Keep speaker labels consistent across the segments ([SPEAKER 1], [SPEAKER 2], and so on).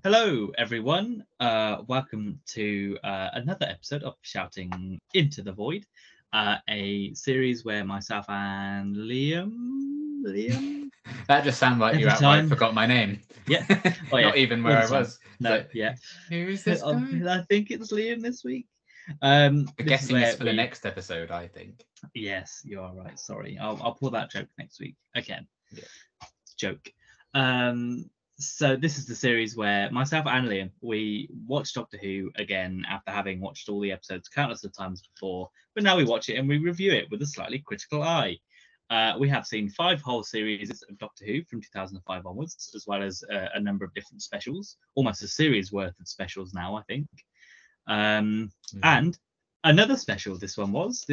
[SPEAKER 1] Hello, everyone. Welcome to another episode of Shouting Into the Void, a series where myself and Liam,
[SPEAKER 2] That just sounded like you
[SPEAKER 1] every
[SPEAKER 2] outright
[SPEAKER 1] time,
[SPEAKER 2] forgot my name.
[SPEAKER 1] yeah, oh yeah,
[SPEAKER 2] Not even
[SPEAKER 1] all
[SPEAKER 2] where
[SPEAKER 1] the
[SPEAKER 2] I
[SPEAKER 1] time.
[SPEAKER 2] was.
[SPEAKER 1] No,
[SPEAKER 2] Like,
[SPEAKER 1] yeah.
[SPEAKER 2] who is this guy?
[SPEAKER 1] I think it's Liam this week.
[SPEAKER 2] I'm
[SPEAKER 1] This is
[SPEAKER 2] guessing
[SPEAKER 1] where
[SPEAKER 2] it's for the next episode, I think.
[SPEAKER 1] Yes, you are right. Sorry, I'll pull that joke next week again.
[SPEAKER 2] Yeah.
[SPEAKER 1] Joke. So this is the series where myself and Liam, we watch Doctor Who again after having watched all the episodes countless of times before, but now we watch it and we review it with a slightly critical eye. We have seen 5 whole series of Doctor Who from 2005 onwards, as well as a number of different specials, almost a series worth of specials now, I think. And another special this was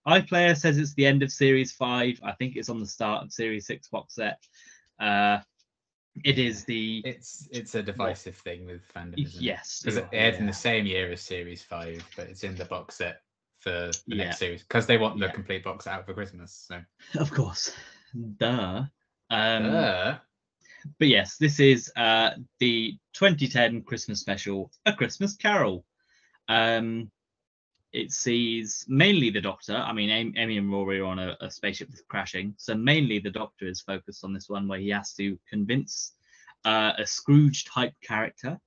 [SPEAKER 1] iPlayer says it's the end of series 5. I think it's on the start of series 6 box set.
[SPEAKER 2] It's a divisive thing with fandom, isn't
[SPEAKER 1] yes,
[SPEAKER 2] it? Because it aired in the same year as series 5, but it's in the box set for the next series because they want the complete box out for Christmas. So
[SPEAKER 1] of course, duh.
[SPEAKER 2] Duh.
[SPEAKER 1] But yes, this is the 2010 Christmas special, A Christmas Carol. It sees mainly the Doctor. I mean, Amy and Rory are on a spaceship that's crashing, so mainly the Doctor is focused on this one, where he has to convince a Scrooge type character,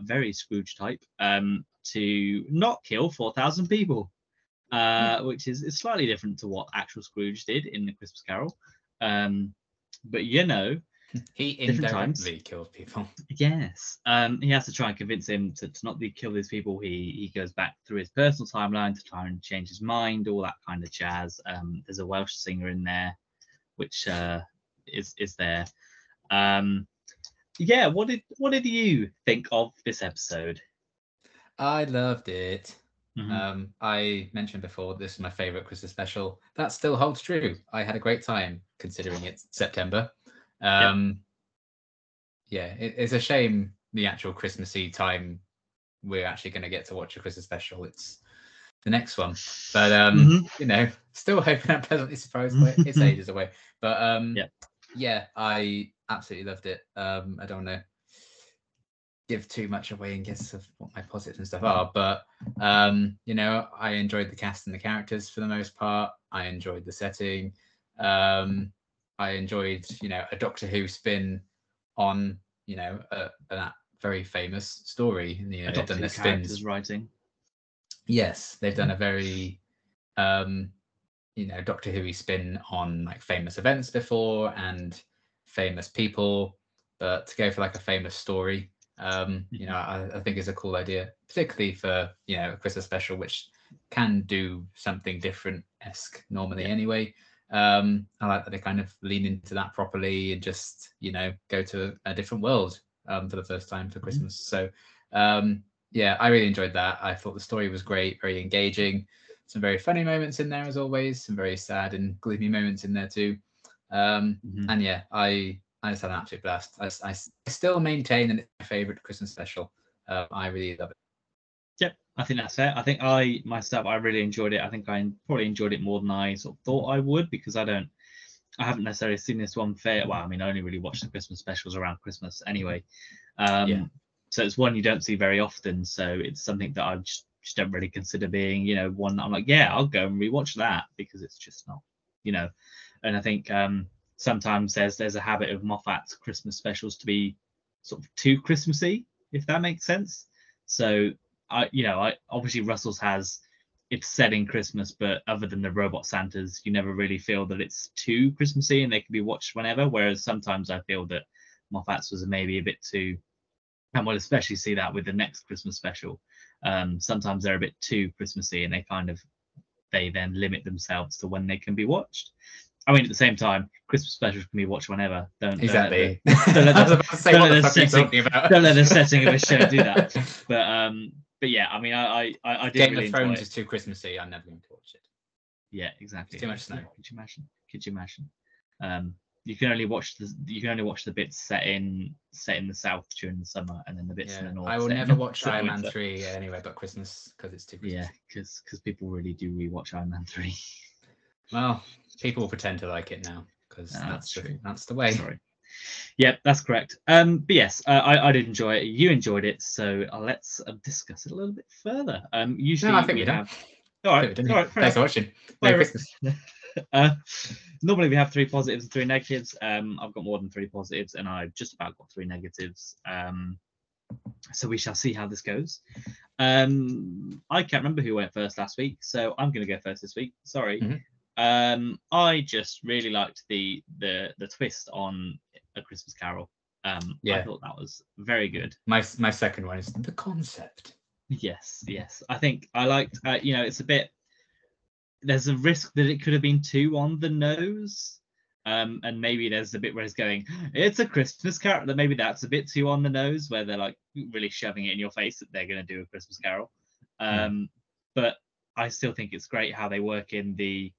[SPEAKER 1] very Scrooge type, to not kill 4,000 people, which is slightly different to what actual Scrooge did in the Christmas Carol. But
[SPEAKER 2] he indirectly kills people.
[SPEAKER 1] Yes. He has to try and convince him to not kill these people. He goes back through his personal timeline to try and change his mind, all that kind of jazz. There's a Welsh singer in there, which is there. What did you think of this episode?
[SPEAKER 2] I loved it.
[SPEAKER 1] Mm-hmm.
[SPEAKER 2] I mentioned before this is my favorite Christmas special. That still holds true. I had a great time considering it's September. It's a shame the actual Christmassy time we're actually going to get to watch a Christmas special. It's the next one, but still hoping I'm pleasantly surprised by it. It's ages away, but I absolutely loved it. I don't want to give too much away in guess of what my positives and stuff are, but I enjoyed the cast and the characters for the most part. I enjoyed the setting. I enjoyed a Doctor Who spin on that very famous story. They've done the spins
[SPEAKER 1] writing.
[SPEAKER 2] Yes, they've done a very Doctor Who spin on like famous events before and famous people, but to go for like a famous story, I think is a cool idea, particularly for a Christmas special, which can do something different-esque normally anyway. I like that they kind of lean into that properly and just go to a different world for the first time for Christmas. So I really enjoyed that. I thought the story was great, very engaging. Some very funny moments in there as always, some very sad and gloomy moments in there too. And I just had an absolute blast. I still maintain that it's my favorite Christmas special. I really love it.
[SPEAKER 1] Yep, I think that's fair. I think I really enjoyed it. I think I probably enjoyed it more than I sort of thought I would, because I haven't necessarily seen this one fair. Well, I mean, I only really watch the Christmas specials around Christmas anyway. So it's one you don't see very often. So it's something that I just don't really consider being, one I'm like, I'll go and rewatch that, because it's just not, And I think sometimes there's a habit of Moffat's Christmas specials to be sort of too Christmassy, if that makes sense. So I obviously Russell's it's set in Christmas, but other than the robot Santas, you never really feel that it's too Christmassy and they can be watched whenever. Whereas sometimes I feel that Moffat's was maybe a bit too, and we'll especially see that with the next Christmas special. Sometimes they're a bit too Christmassy and they then limit themselves to when they can be watched. I mean, at the same time, Christmas specials can be watched whenever. Don't let the setting of a show do that. But yeah, I mean, I did
[SPEAKER 2] Game
[SPEAKER 1] really
[SPEAKER 2] of Thrones
[SPEAKER 1] enjoy
[SPEAKER 2] is too Christmassy. I'm never going to watch it.
[SPEAKER 1] Yeah, exactly.
[SPEAKER 2] It's too much snow.
[SPEAKER 1] Could you imagine? You can only watch the bits set in the south during the summer, and then the bits in the north.
[SPEAKER 2] I will never watch Iron Man 3 anywhere but Christmas, because it's too Christmassy.
[SPEAKER 1] Yeah, because people really do rewatch Iron Man 3.
[SPEAKER 2] Well, people will pretend to like it now, because that's the way.
[SPEAKER 1] Sorry. Yeah, that's correct. But yes, I did enjoy it. You enjoyed it, so let's discuss it a little bit further.
[SPEAKER 2] No,
[SPEAKER 1] Usually
[SPEAKER 2] I think
[SPEAKER 1] we
[SPEAKER 2] we're done.
[SPEAKER 1] have. All
[SPEAKER 2] I
[SPEAKER 1] right,
[SPEAKER 2] think we're done
[SPEAKER 1] all
[SPEAKER 2] here.
[SPEAKER 1] right, fair
[SPEAKER 2] Thanks for
[SPEAKER 1] enough.
[SPEAKER 2] watching.
[SPEAKER 1] Bye,
[SPEAKER 2] Merry Christmas.
[SPEAKER 1] Normally we have 3 positives and 3 negatives. I've got more than 3 positives, and I've just about got 3 negatives. So we shall see how this goes. I can't remember who went first last week, so I'm going to go first this week. Sorry. I just really liked the twist on A Christmas Carol. I thought that was very good.
[SPEAKER 2] My second one is the concept.
[SPEAKER 1] Yes. I think I liked. It's a bit. There's a risk that it could have been too on the nose. And maybe there's a bit where it's going, it's A Christmas Carol. That maybe that's a bit too on the nose, where they're like really shoving it in your face that they're going to do A Christmas Carol. But I still think it's great how they work in the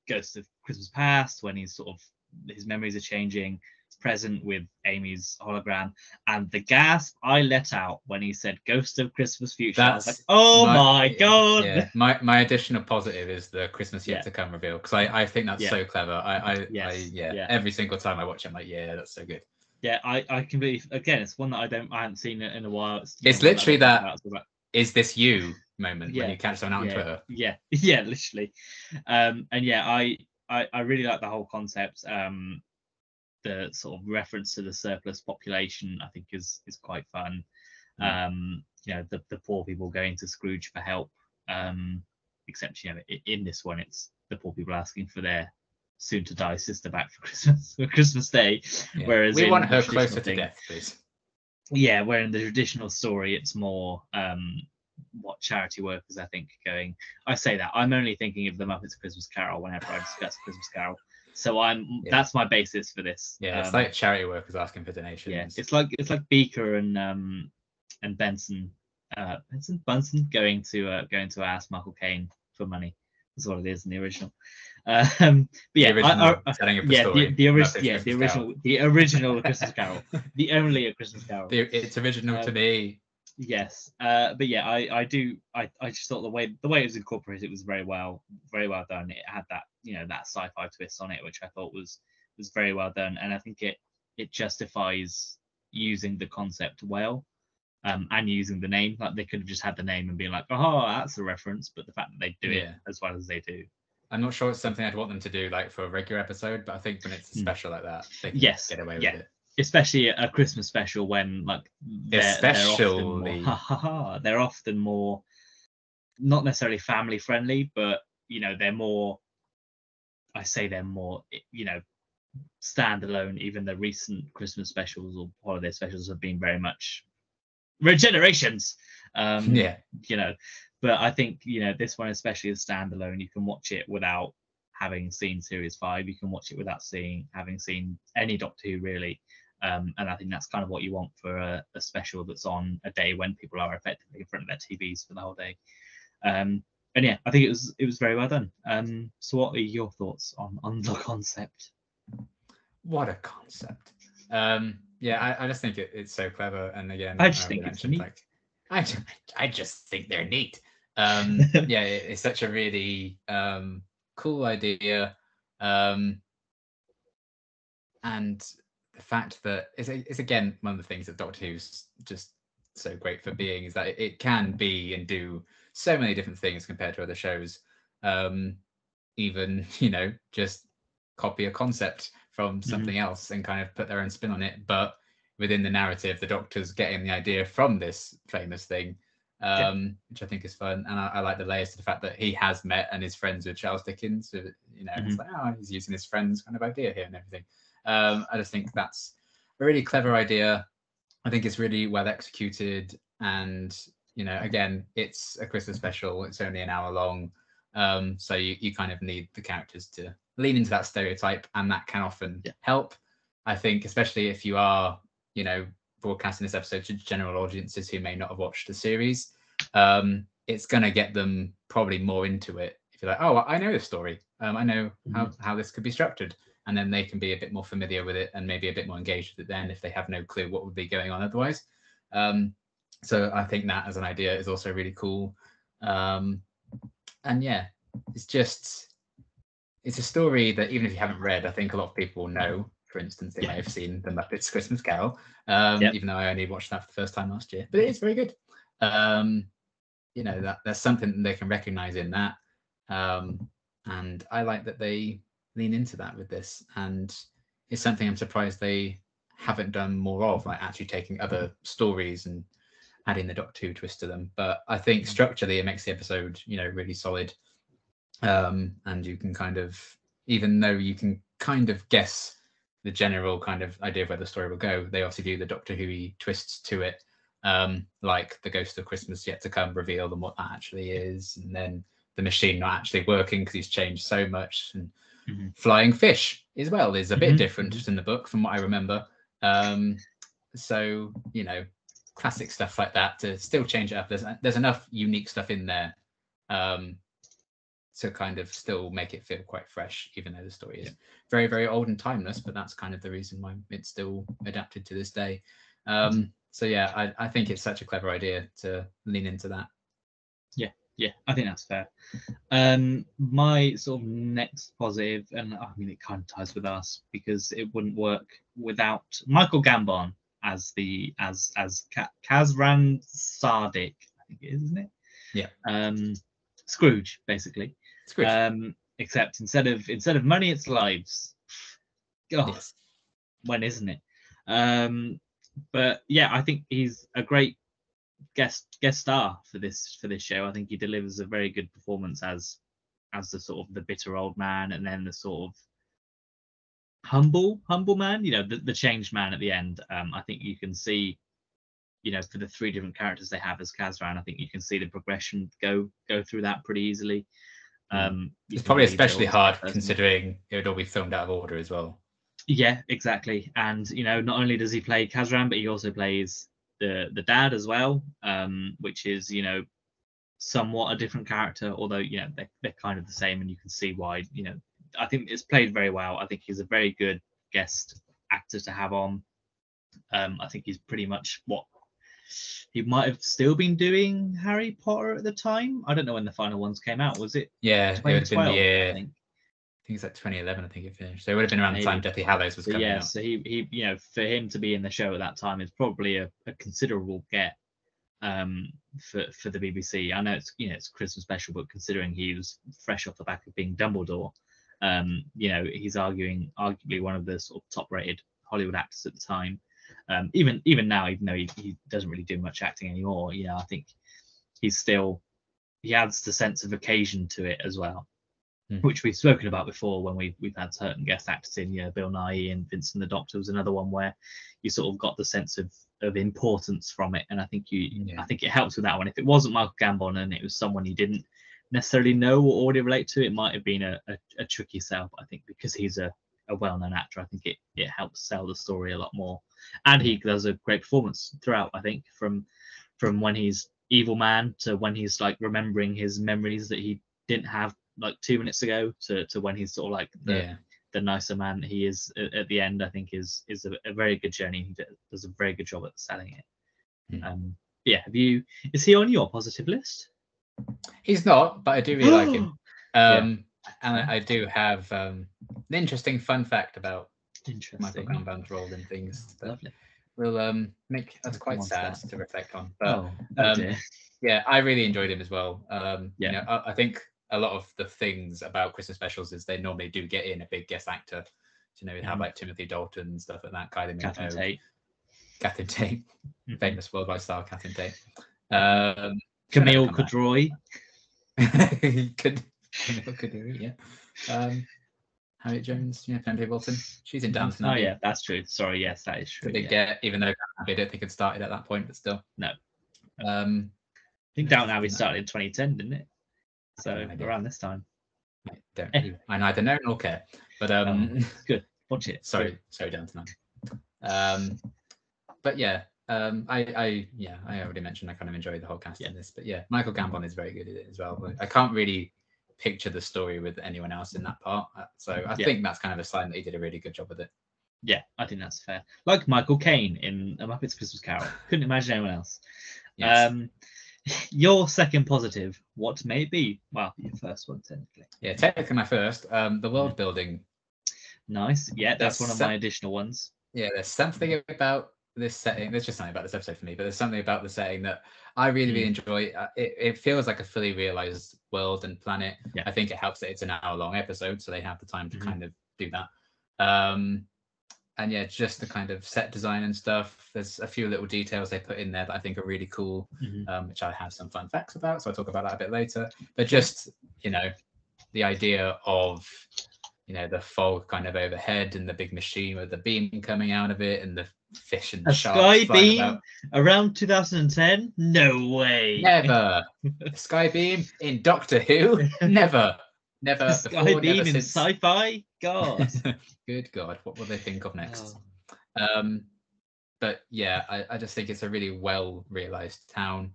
[SPEAKER 1] Ghost of Christmas Past, when he's sort of his memories are changing, present with Amy's hologram, and the gasp I let out when he said Ghost of Christmas Future. I was like, oh my god.
[SPEAKER 2] Yeah, my additional positive is the Christmas Yet to Come reveal, because I think that's so clever. Every single time I watch it, I'm like, yeah, that's so good.
[SPEAKER 1] Yeah, I completely, again, it's one that I haven't seen it in a while.
[SPEAKER 2] It's literally that is this you moment when you catch someone out on Twitter.
[SPEAKER 1] Yeah, literally. And yeah, I really like the whole concept. The sort of reference to the surplus population, I think, is quite fun. The poor people going to Scrooge for help. Except in this one, it's the poor people asking for their soon to die sister back for Christmas Day. Whereas
[SPEAKER 2] we want her closer to death, please.
[SPEAKER 1] Yeah, where in the traditional story, it's more what charity workers, I think, going. I say that I'm only thinking of the Muppets Christmas Carol whenever I discuss Christmas Carol. So that's my basis for this.
[SPEAKER 2] Yeah, it's like charity workers asking for donations.
[SPEAKER 1] Yeah, it's like Beaker and Bunsen going to ask Michael Caine for money. That's what it is in the original. But yeah, the original Christmas Carol, the only A Christmas Carol.
[SPEAKER 2] It's original to me.
[SPEAKER 1] Yes, but yeah, I just thought the way it was incorporated was very well done. It had that that sci-fi twist on it, which I thought was very well done, and I think it justifies using the concept well, and using the name. Like, they could have just had the name and been like, oh, that's a reference, but the fact that they do it as well as they do.
[SPEAKER 2] I'm not sure it's something I'd want them to do like for a regular episode, but I think when it's a special like that, they can get away with it.
[SPEAKER 1] Especially a Christmas special, when like they're often more not necessarily family friendly, but they're more. I say they're more standalone. Even the recent Christmas specials or holiday specials have been very much regenerations. But I think this one especially is standalone. You can watch it without having seen Series 5. You can watch it without having seen any Doctor Who, really. And I think that's kind of what you want for a special that's on a day when people are effectively in front of their TVs for the whole day. And yeah, I think it was very well done. So what are your thoughts on the concept?
[SPEAKER 2] What a concept. I just think it's so clever. And again,
[SPEAKER 1] I just think it's neat.
[SPEAKER 2] I just think they're neat. It's such a really cool idea. And the fact that it's again one of the things that Doctor Who's just so great for being, is that it can be and do so many different things compared to other shows. Even just copy a concept from something else and kind of put their own spin on it, but within the narrative, the Doctor's getting the idea from this famous thing, which I think is fun. And I like the layers to the fact that he has met and is friends with Charles Dickens. So, it's like, he's using his friend's kind of idea here and everything. I just think that's a really clever idea. I think it's really well executed, and again, it's a Christmas special. It's only an hour long, so you kind of need the characters to lean into that stereotype, and that can often help. I think, especially if you are broadcasting this episode to general audiences who may not have watched the series, it's going to get them probably more into it. If you're like, oh, I know this story, I know how this could be structured. And then they can be a bit more familiar with it and maybe a bit more engaged with it then, if they have no clue what would be going on otherwise. So I think that as an idea is also really cool. And it's a story that even if you haven't read, I think a lot of people know. for instance, they
[SPEAKER 1] Yeah.
[SPEAKER 2] may have seen The Muppets Christmas Carol,
[SPEAKER 1] Yep.
[SPEAKER 2] even though I only watched that for the first time last year. But it is very good. You know, that there's something that they can recognize in that. And I like that they lean into that with this. And it's something I'm surprised they haven't done more of, like actually taking other stories and adding the Doctor Who twist to them. But I think structurally it makes the episode, you know, really solid. And you can kind of, even though you can kind of guess the general kind of idea of where the story will go, they also do the Doctor Who twists to it, like the Ghost of Christmas Yet to Come reveal and what that actually is, and then the machine not actually working because he's changed so much, and flying fish as well is a bit different in the book from what I remember. So, you know, classic stuff like that to still change it up. There's enough unique stuff in there to kind of still make it feel quite fresh, even though the story is very, very old and timeless. But that's kind of the reason why it's still adapted to this day. So yeah, I think it's such a clever idea to lean into that.
[SPEAKER 1] Yeah, I think that's fair. My sort of next positive, and I mean it kind of ties with us because it wouldn't work without Michael Gambon as Kazran Sardik, I think it is, isn't it?
[SPEAKER 2] Yeah.
[SPEAKER 1] Scrooge, basically.
[SPEAKER 2] Scrooge.
[SPEAKER 1] Except instead of money, it's lives. God,
[SPEAKER 2] Yes.
[SPEAKER 1] when isn't it? But yeah, I think he's a great guest star for this show. I think he delivers a very good performance as the sort of the bitter old man, and then the sort of humble man, you know, the changed man at the end. I think you can see, you know, for the three different characters they have as Kazran, I think you can see the progression go through that pretty easily.
[SPEAKER 2] It's probably especially hard considering it would all be filmed out of order as well.
[SPEAKER 1] Yeah, exactly. And you know, not only does he play Kazran, but he also plays the dad as well, which is, you know, somewhat a different character, although, you know, they're kind of the same, and you can see why. You know, I think it's played very well. I think he's a very good guest actor to have on. I think he's pretty much what he might have still been doing Harry Potter at the time. I don't know when the final ones came out. Was it?
[SPEAKER 2] Yeah, it would have been the year.
[SPEAKER 1] I think
[SPEAKER 2] it's like 2011. I think it finished. So it would have been around the time Deathly Hallows was coming out.
[SPEAKER 1] So he, you know, for him to be in the show at that time is probably a considerable get for the BBC. I know it's, you know, it's a Christmas special, but considering he was fresh off the back of being Dumbledore, you know, he's arguably one of the sort of top-rated Hollywood actors at the time. Even now, even though he doesn't really do much acting anymore, you know, I think he adds the sense of occasion to it as well, which we've spoken about before when we've had certain guest actors in. You know, Bill Nighy and Vincent the Doctor was another one where you sort of got the sense of importance from it, and I think I think it helps with that one. If it wasn't Michael Gambon and it was someone you didn't necessarily know or already relate to, it might have been a tricky sell. But I think because he's a well-known actor, I think it helps sell the story a lot more, and he does a great performance throughout. I think from when he's evil man to when he's like remembering his memories that he didn't have like 2 minutes ago to when he's sort of like the nicer man that he is at the end, I think is a very good journey. He does a very good job at selling it. Yeah, is he on your positive list?
[SPEAKER 2] He's not, but I do really like him. And I do have an interesting fun fact about Michael Gambon's role in things that will make us quite sad to reflect on. But
[SPEAKER 1] dear.
[SPEAKER 2] Yeah, I really enjoyed him as well. You know, I think a lot of the things about Christmas specials is they normally do get in a big guest actor. You know, you have like Timothy Dalton and stuff like that. Catherine Tate, famous worldwide star Catherine Tate.
[SPEAKER 1] Camille Codroy.
[SPEAKER 2] Camille Codroy, yeah. Harriet Jones, yeah, Pemberley Wilson. She's in Downton Abbey.
[SPEAKER 1] Oh yeah, that's true. Sorry, yes, that is true.
[SPEAKER 2] They get, even though I don't think it started at that point, but still.
[SPEAKER 1] No. I think Downton Abbey started in 2010, didn't it? So around this time.
[SPEAKER 2] I neither know nor care. But
[SPEAKER 1] good. Watch it.
[SPEAKER 2] Sorry, Downton Abbey. But yeah, I already mentioned I kind of enjoyed the whole cast in this. But yeah, Michael Gambon is very good at it as well. But I can't really picture the story with anyone else in that part. So I think that's kind of a sign that he did a really good job with it.
[SPEAKER 1] Yeah, I think that's fair. Like Michael Caine in A Muppet's Christmas Carol. Couldn't imagine anyone else. Yes. Your second positive, what may it be? Well, your first one, technically.
[SPEAKER 2] Yeah, technically my first. The world building.
[SPEAKER 1] Nice. Yeah, that's
[SPEAKER 2] There's
[SPEAKER 1] one of my additional ones.
[SPEAKER 2] Yeah, there's something about this setting. There's just something about this episode for me, but there's something about the setting that I really, really enjoy. It feels like a fully realized world and planet.
[SPEAKER 1] Yeah.
[SPEAKER 2] I think it helps that it's an hour-long episode, so they have the time to kind of do that. And yeah, just the kind of set design and stuff. There's a few little details they put in there that I think are really cool, which I have some fun facts about. So I'll talk about that a bit later. But just, the idea of, the fog kind of overhead and the big machine with the beam coming out of it and the fish and
[SPEAKER 1] A
[SPEAKER 2] sharks
[SPEAKER 1] sky
[SPEAKER 2] flying
[SPEAKER 1] beam
[SPEAKER 2] about.
[SPEAKER 1] around 2010? No way.
[SPEAKER 2] Never. A sky beam in Doctor Who? Never. Never
[SPEAKER 1] A sky
[SPEAKER 2] before,
[SPEAKER 1] beam
[SPEAKER 2] never
[SPEAKER 1] in
[SPEAKER 2] since.
[SPEAKER 1] sci-fi? God.
[SPEAKER 2] Good God, what will they think of next?
[SPEAKER 1] Oh.
[SPEAKER 2] But yeah, I just think it's a really well realized town.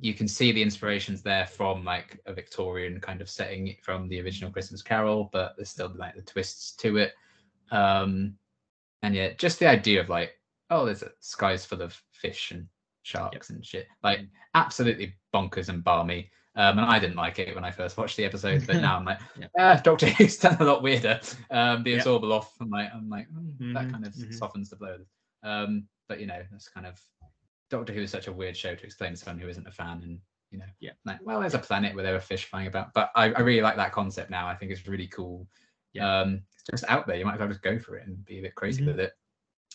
[SPEAKER 2] You can see the inspirations there from like a Victorian kind of setting from the original Christmas Carol, but there's still like the twists to it. And yeah, just the idea of like, oh, there's a sky's full of fish and sharks and shit, like absolutely bonkers and balmy. And I didn't like it when I first watched the episode, but now I'm like, Doctor Who's done a lot weirder. The Absorbal off, I'm like, that kind of softens the blow. But that's kind of, Doctor Who is such a weird show to explain to someone who isn't a fan, and like, well, there's a planet where there are fish flying about. But I really like that concept now. I think it's really cool. It's just out there. You might as well just go for it and be a bit crazy with it.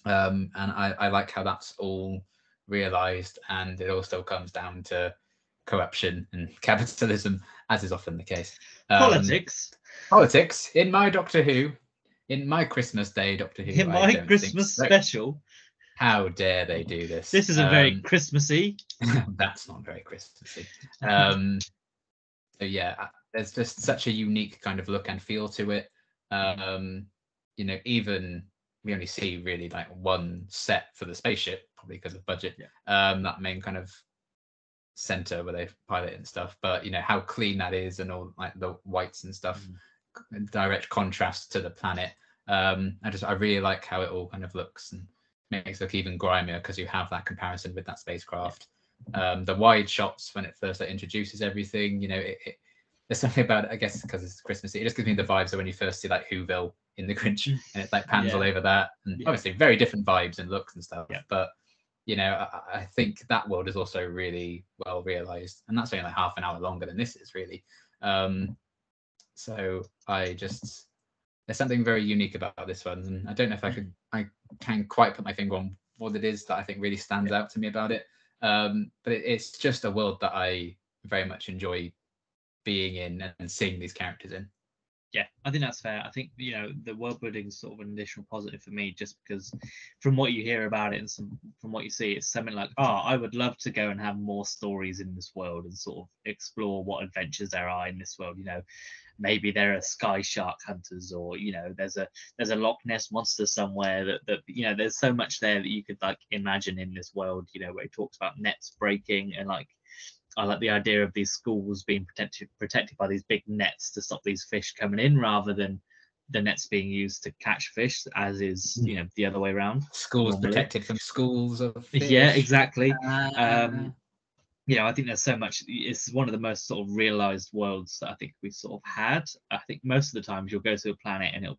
[SPEAKER 2] And I like how that's all realized, and it all still comes down to corruption and capitalism, as is often the case. Politics in my Doctor Who, in my Christmas Day Doctor Who.
[SPEAKER 1] In my Christmas special.
[SPEAKER 2] How dare they do this?
[SPEAKER 1] This isn't very Christmassy.
[SPEAKER 2] That's not very Christmassy. So yeah, there's just such a unique kind of look and feel to it. Even we only see really like one set for the spaceship, probably because of budget. That main kind of center where they pilot and stuff, but how clean that is, and all like the whites and stuff, in direct contrast to the planet. I really like how it all kind of looks and makes it look even grimier because you have that comparison with that spacecraft. The wide shots when it first introduces everything, there's something about it, I guess, because it's Christmassy. It just gives me the vibes of when you first see like Whoville in the Grinch, and it's like pans all over that, and obviously very different vibes and looks and stuff. But I think that world is also really well realized, and that's only like half an hour longer than this is really. So there's something very unique about this one, and I don't know if I can quite put my finger on what it is that I think really stands out to me about it. But it's just a world that I very much enjoy being in and seeing these characters in.
[SPEAKER 1] Yeah, I think that's fair. I think the world building is sort of an additional positive for me, just because from what you hear about it and from what you see, it's something like, I would love to go and have more stories in this world and sort of explore what adventures there are in this world. Maybe there are sky shark hunters, or there's a Loch Ness monster somewhere that there's so much there that you could like imagine in this world. Where it talks about nets breaking, and like I like the idea of these schools being protected by these big nets to stop these fish coming in, rather than the nets being used to catch fish, as is the other way around.
[SPEAKER 2] Schools normally protected from schools of fish.
[SPEAKER 1] Yeah, exactly. I think there's so much. It's one of the most sort of realized worlds that I think we sort of had. I think most of the times you'll go to a planet and it'll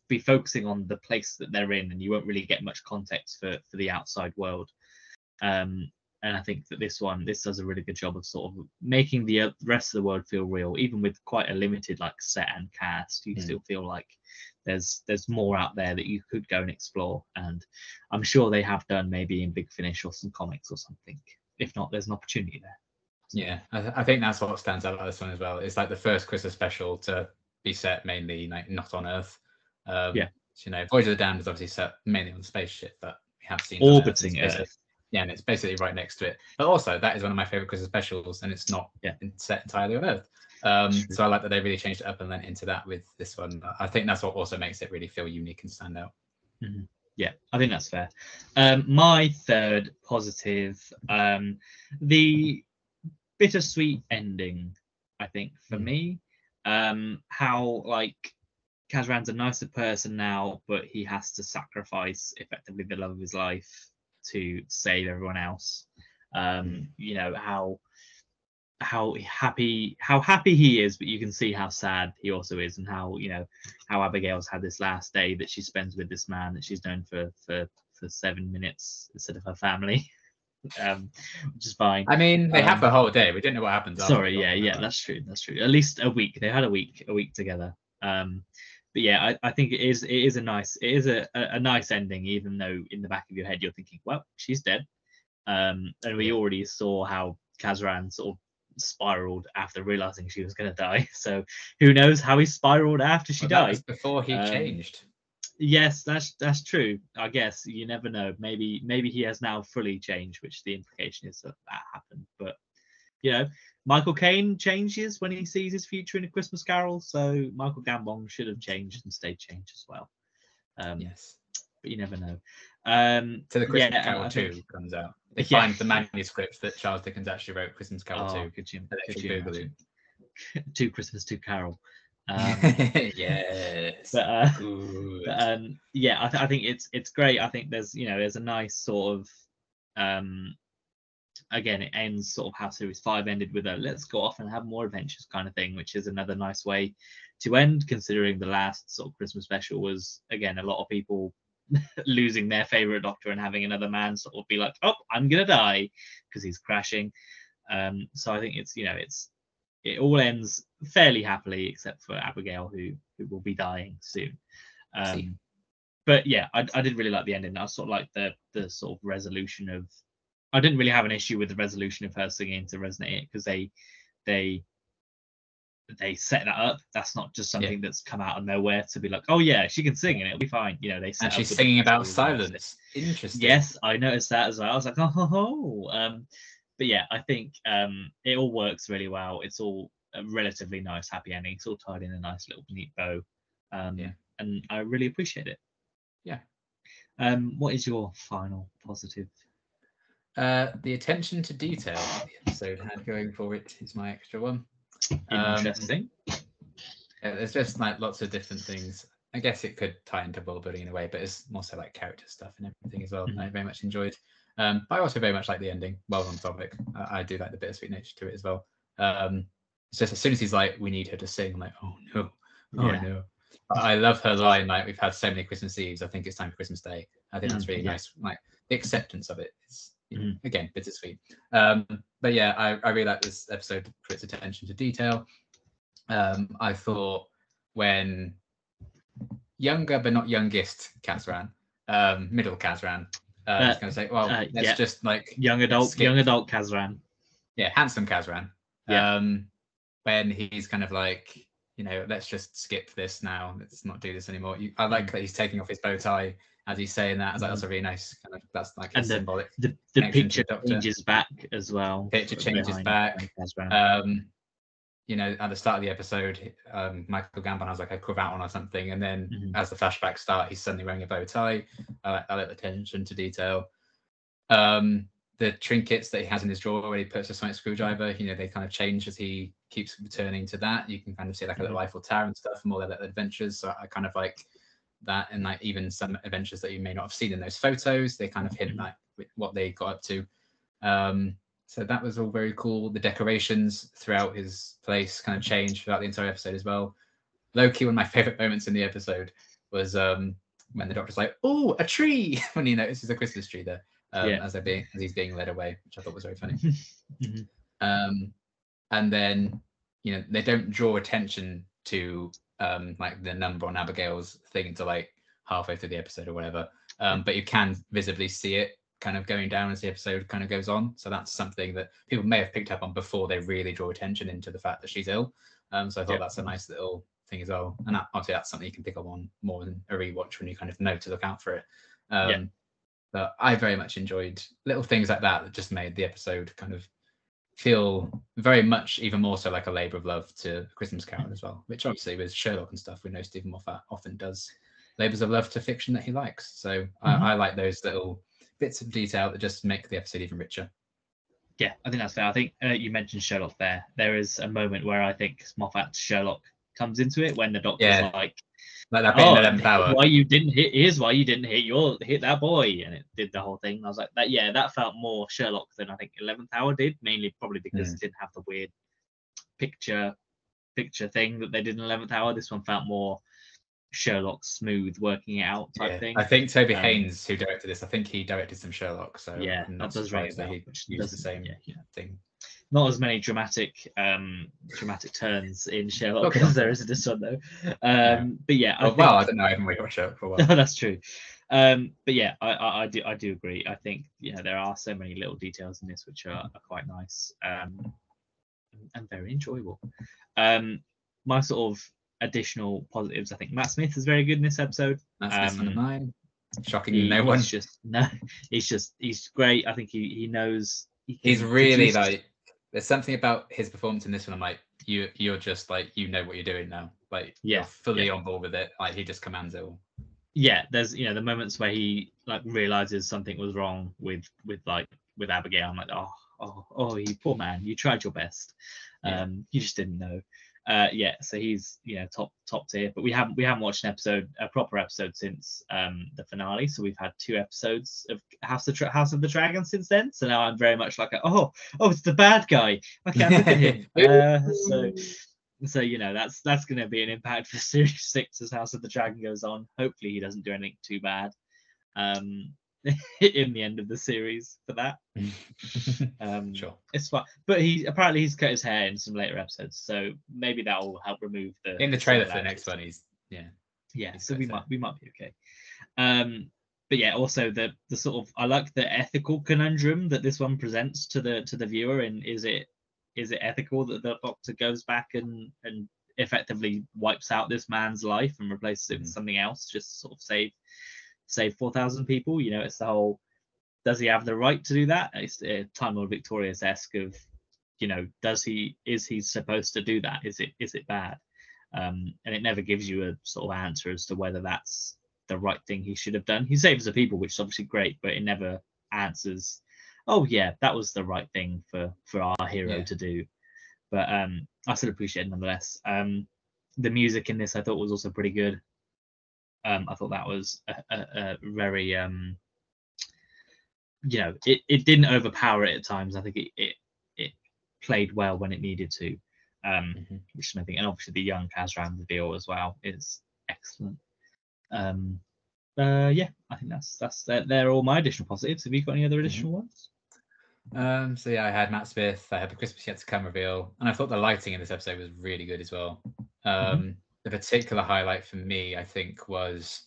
[SPEAKER 1] be focusing on the place that they're in, and you won't really get much context for the outside world. And I think that this does a really good job of sort of making the rest of the world feel real, even with quite a limited like set and cast. You still feel like there's more out there that you could go and explore, and I'm sure they have done maybe in Big Finish or some comics or something. If not, there's an opportunity there.
[SPEAKER 2] Yeah, I think that's what stands out about this one as well. It's like the first Christmas special to be set mainly like not on Earth. Voyage of the Damned is obviously set mainly on the spaceship, but we have seen
[SPEAKER 1] orbiting Earth.
[SPEAKER 2] Yeah, and it's basically right next to it. But also, that is one of my favorite Christmas specials, and it's not set entirely on Earth. So I like that they really changed it up and went into that with this one. I think that's what also makes it really feel unique and stand out.
[SPEAKER 1] Yeah, I think that's fair. My third positive, the bittersweet ending, I think, for me. How like Kazran's a nicer person now, but he has to sacrifice effectively the love of his life to save everyone else. How how happy he is, but you can see how sad he also is, and how how Abigail's had this last day that she spends with this man that she's known for 7 minutes instead of her family, which is fine.
[SPEAKER 2] I mean, they have the whole day. We didn't know what happens after.
[SPEAKER 1] Sorry, yeah, that's true. At least a week. They had a week together. But yeah, I think it is a nice ending, even though in the back of your head you're thinking, well, she's dead. And we already saw how Kazran sort of spiraled after realizing she was going to die. So who knows how he spiraled after she died? That was
[SPEAKER 2] before he changed.
[SPEAKER 1] Yes, that's true. I guess you never know. Maybe he has now fully changed, which the implication is that happened. But Michael Caine changes when he sees his future in A Christmas Carol. So Michael Gambon should have changed and stayed changed as well.
[SPEAKER 2] Yes,
[SPEAKER 1] but you never know.
[SPEAKER 2] So the Christmas Carol 2 comes out. They find the manuscript that Charles Dickens actually wrote, Christmas Carol 2.
[SPEAKER 1] Could you Google it? 2 Christmas, 2 Carol.
[SPEAKER 2] Yes.
[SPEAKER 1] I think it's great. I think there's a nice sort of again, it ends sort of how series 5 ended, with a let's go off and have more adventures kind of thing, which is another nice way to end, considering the last sort of Christmas special was, again, a lot of people losing their favorite Doctor and having another man sort of be like, oh, I'm gonna die because he's crashing. So I think it all ends fairly happily, except for Abigail, who will be dying soon. But yeah, I did really like the ending. I sort of like the sort of resolution of. I didn't really have an issue with the resolution of her singing to Resonate It, because they set that up. That's not just something that's come out of nowhere to be like, oh yeah, she can sing and it'll be fine. They set
[SPEAKER 2] and she's singing about silence. Interesting.
[SPEAKER 1] Yes, I noticed that as well. I was like, but yeah, I think it all works really well. It's all a relatively nice, happy ending. It's all tied in a nice little neat bow, and I really appreciate it.
[SPEAKER 2] Yeah.
[SPEAKER 1] What is your final positive?
[SPEAKER 2] The attention to detail the episode had going for it is my extra one.
[SPEAKER 1] Interesting.
[SPEAKER 2] There's just like lots of different things. I guess it could tie into world building in a way, but it's more so like character stuff and everything as well. I very much enjoyed. But I also very much like the ending. Well on topic. I do like the bittersweet nature to it as well. It's just as soon as he's like, we need her to sing, I'm like, oh no, no. I love her line, like, we've had so many Christmas Eves, I think it's time for Christmas Day. I think that's really nice. Like the acceptance of it is again bittersweet. But yeah, I really like this episode for its attention to detail. I thought when younger but not youngest Kazran, middle Kazran, I was going to say, well, let's just like
[SPEAKER 1] young adult Kazran.
[SPEAKER 2] Yeah, handsome Kazran. When he's kind of like, let's just skip this now. Let's not do this anymore. I like that he's taking off his bow tie as he's saying that. I was like, that's a really nice kind of, that's like a symbolic.
[SPEAKER 1] The picture changes back as well.
[SPEAKER 2] Picture changes back. At the start of the episode, Michael Gambon has like a cravat on or something, and then as the flashbacks start, he's suddenly wearing a bow tie. I like the attention to detail. The trinkets that he has in his drawer where he puts a sonic screwdriver, they kind of change as he keeps returning to that. You can kind of see like a little Eiffel Tower and stuff from all their adventures. So I kind of like that, and like even some adventures that you may not have seen in those photos, they kind of hint like what they got up to. So that was all very cool. The decorations throughout his place kind of changed throughout the entire episode as well. Low-key, one of my favorite moments in the episode was when the Doctor's like, "Oh, a tree!" when he notices a Christmas tree there. As he's being led away, which I thought was very funny. And then they don't draw attention to like the number on Abigail's thing until like halfway through the episode or whatever, but you can visibly see it kind of going down as the episode kind of goes on. So that's something that people may have picked up on before they really draw attention into the fact that she's ill. So I thought that's a nice little thing as well, and obviously that's something you can pick up on more than a rewatch when you kind of know to look out for it. But I very much enjoyed little things like that just made the episode kind of feel very much even more so like a labour of love to Christmas Carol as well, which obviously with Sherlock and stuff, we know Stephen Moffat often does labours of love to fiction that he likes. So I like those little bits of detail that just make the episode even richer.
[SPEAKER 1] Yeah, I think that's fair. I think you mentioned Sherlock there. There is a moment where I think Moffat's Sherlock comes into it when the Doctor's like,
[SPEAKER 2] Like that bit in
[SPEAKER 1] Oh,
[SPEAKER 2] the 11th hour.
[SPEAKER 1] why you didn't hit? Here's why you didn't hit that boy, and it did the whole thing. And I was like, that yeah, that felt more Sherlock than I think 11th Hour did, mainly probably because it didn't have the weird picture thing that they did in 11th Hour. This one felt more Sherlock smooth working it out type thing.
[SPEAKER 2] I think Toby Haynes, who directed this, I think he directed some Sherlock, so
[SPEAKER 1] yeah,
[SPEAKER 2] I'm not
[SPEAKER 1] that does ring a
[SPEAKER 2] surprised
[SPEAKER 1] bell,
[SPEAKER 2] that he
[SPEAKER 1] which
[SPEAKER 2] used the same thing.
[SPEAKER 1] Not as many dramatic turns in Sherlock
[SPEAKER 2] Okay.
[SPEAKER 1] as there is in this one though. But yeah, I
[SPEAKER 2] don't know. I haven't really watched Sherlock for a while.
[SPEAKER 1] that's true. But yeah, I do agree. I think there are so many little details in this which are quite nice and very enjoyable. My sort of additional positives, I think Matt Smith is very good in this episode.
[SPEAKER 2] Matt Smith's one of mine. Shocking, no one.
[SPEAKER 1] He's great. I think he knows.
[SPEAKER 2] He's really like. There's something about his performance in this one. I'm like, you're just like, you know what you're doing now. Like, you're fully on board with it. Like, he just commands it all.
[SPEAKER 1] Yeah, there's the moments where he like realizes something was wrong with Abigail. I'm like, oh, you poor man, you tried your best. You just didn't know. So he's top tier. But we haven't watched a proper episode since the finale. So we've had 2 episodes of House of the Dragon since then. So now I'm very much like, it's the bad guy. Okay, look at him. So that's going to be an impact for Series 6 as House of the Dragon goes on. Hopefully he doesn't do anything too bad in the end of the series for that.
[SPEAKER 2] Sure,
[SPEAKER 1] it's fine. But he's cut his hair in some later episodes, so maybe that will help remove the.
[SPEAKER 2] In the trailer for the next one,
[SPEAKER 1] so we might be okay. But yeah, also the sort of I like the ethical conundrum that this one presents to the viewer. And is it ethical that the Doctor goes back and effectively wipes out this man's life and replaces it with something else, just to sort of save 4,000 people? It's the whole, does he have the right to do that? It's Time Lord Victorious-esque of, is he supposed to do that? Is it bad? And it never gives you a sort of answer as to whether that's the right thing he should have done. He saves the people, which is obviously great, but it never answers, oh yeah, that was the right thing for our hero to do. But I still appreciate it nonetheless. The music in this I thought was also pretty good. I thought that was a very it didn't overpower it at times. I think it played well when it needed to, which is my thing. And obviously the young Kazran reveal as well is excellent. I think they're all my additional positives. Have you got any other additional ones?
[SPEAKER 2] So yeah, I had Matt Smith, I had the Christmas Yet to Come reveal, and I thought the lighting in this episode was really good as well. The particular highlight for me, I think, was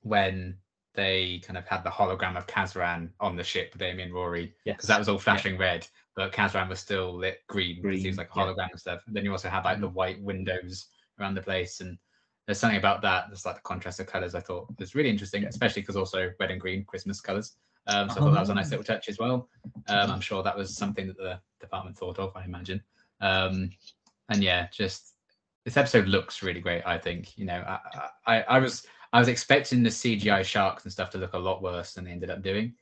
[SPEAKER 2] when they kind of had the hologram of Kazran on the ship with Amy and Rory, because that was all flashing red, but Kazran was still lit green because he was like a hologram and stuff. And then you also had like the white windows around the place, and there's something about that. There's like the contrast of colors I thought was really interesting, especially because also red and green Christmas colors. So I thought that was a nice little touch as well. I'm sure that was something that the department thought of, I imagine. And yeah, just this episode looks really great. I think I was expecting the CGI sharks and stuff to look a lot worse than they ended up doing.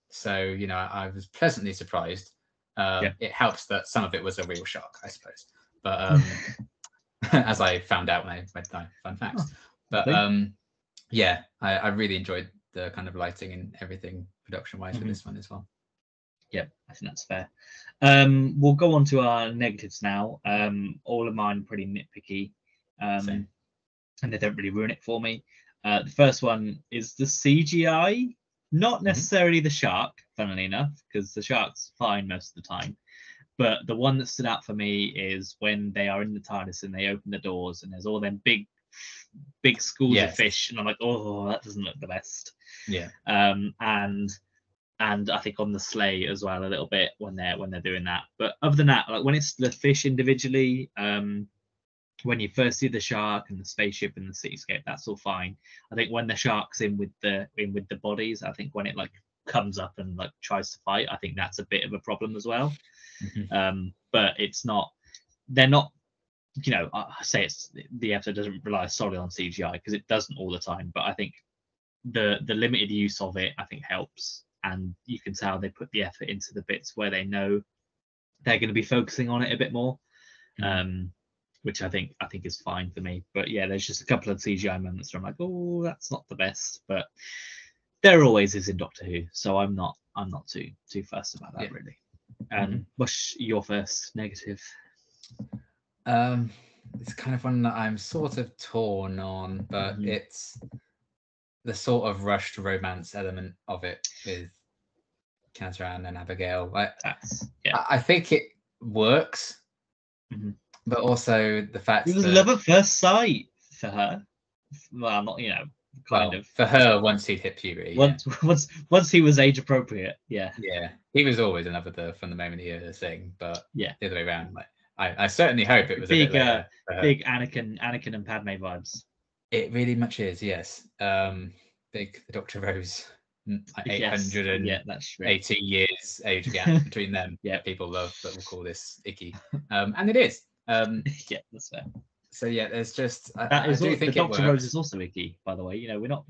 [SPEAKER 2] So I was pleasantly surprised. It helps that some of it was a real shark, I suppose. But as I found out when I read my fun facts. But I really enjoyed the kind of lighting and everything production-wise for this one as well.
[SPEAKER 1] Yeah, I think that's fair. We'll go on to our negatives now. All of mine are pretty nitpicky, and they don't really ruin it for me. The first one is the CGI, not necessarily the shark, funnily enough, because the shark's fine most of the time. But the one that stood out for me is when they are in the TARDIS and they open the doors and there's all them big schools of fish, and I'm like, oh, that doesn't look the best.
[SPEAKER 2] Yeah.
[SPEAKER 1] And I think on the sleigh as well a little bit when they're doing that. But other than that, like when it's the fish individually, when you first see the shark and the spaceship and the cityscape, that's all fine. I think when the shark's in with the bodies, I think when it like comes up and like tries to fight, I think that's a bit of a problem as well. But it's not, they're not, I say it's the episode doesn't rely solely on CGI because it doesn't all the time, but I think the limited use of it I think helps, and you can tell they put the effort into the bits where they know they're going to be focusing on it a bit more. which I think is fine for me. But yeah, there's just a couple of CGI moments where I'm like, oh, that's not the best. But there always is in Doctor Who, so I'm not too fussed about that really. What's your first negative?
[SPEAKER 2] It's kind of one that I'm sort of torn on, but it's the sort of rushed romance element of it with Kazran and Abigail. I think it works, but also the fact
[SPEAKER 1] it was
[SPEAKER 2] that
[SPEAKER 1] love at first sight for her. Well, not kind of
[SPEAKER 2] for her once he'd hit puberty.
[SPEAKER 1] Once he was age appropriate. Yeah,
[SPEAKER 2] he was always in love with her from the moment he heard her sing. But
[SPEAKER 1] the
[SPEAKER 2] other way around, like I certainly hope it was
[SPEAKER 1] big,
[SPEAKER 2] a bit later.
[SPEAKER 1] Big Anakin and Padme vibes.
[SPEAKER 2] It really much is, yes. Big Dr. Rose, 880 years age gap between them. People love, but we'll call this icky, and it is.
[SPEAKER 1] Yeah, that's fair.
[SPEAKER 2] So yeah, there's just
[SPEAKER 1] I do think Dr. Rose is also icky. By the way, we're not.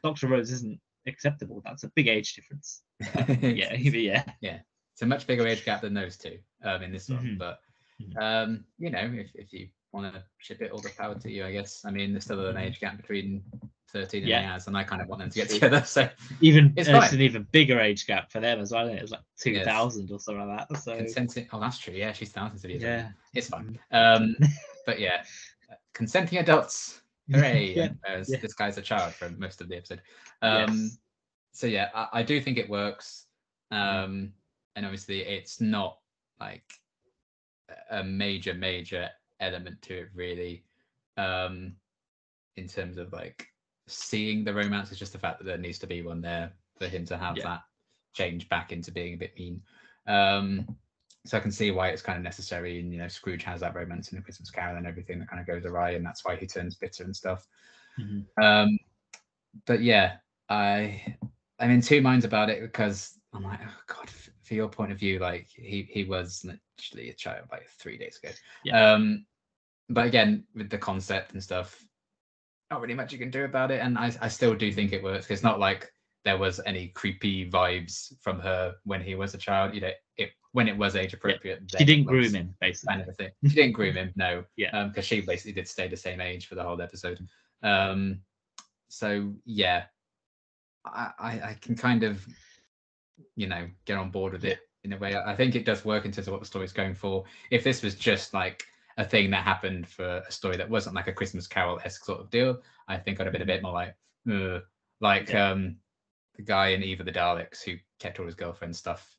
[SPEAKER 1] Dr. Rose isn't acceptable. That's a big age difference. Yeah.
[SPEAKER 2] It's a much bigger age gap than those two in this one, but if you want to ship it, all the power to you, I guess. I mean, there's still an age gap between 13 and Yaz, and I kind of want them to get together. So
[SPEAKER 1] it's an even bigger age gap for them as well. It was like 2000 or something like that. So
[SPEAKER 2] consenting. Oh, that's true. Yeah, she's thousands of years.
[SPEAKER 1] Yeah,
[SPEAKER 2] it's fine. But yeah, consenting adults. Hooray! Whereas this guy's a child for most of the episode. So yeah, I do think it works. And obviously, it's not like a major element to it really, in terms of like seeing the romance. It's just the fact that there needs to be one there for him to have that change back into being a bit mean. So I can see why it's kind of necessary, and Scrooge has that romance in the Christmas Carol and everything that kind of goes awry, and that's why he turns bitter and stuff. But yeah, I'm in two minds about it, because I'm like, oh god, for your point of view, like he was literally a child like 3 days ago. But again, with the concept and stuff, not really much you can do about it, and I still do think it works. It's not like there was any creepy vibes from her when he was a child. When it was age appropriate.
[SPEAKER 1] She didn't groom him, basically.
[SPEAKER 2] Kind of thing. She didn't groom him, no. Because she basically did stay the same age for the whole episode. So yeah, I can kind of get on board with it in a way. I think it does work in terms of what the story's going for. If this was just like a thing that happened for a story that wasn't like a Christmas Carol-esque sort of deal, I think I'd have been a bit more like the guy in Eve of the Daleks who kept all his girlfriend's stuff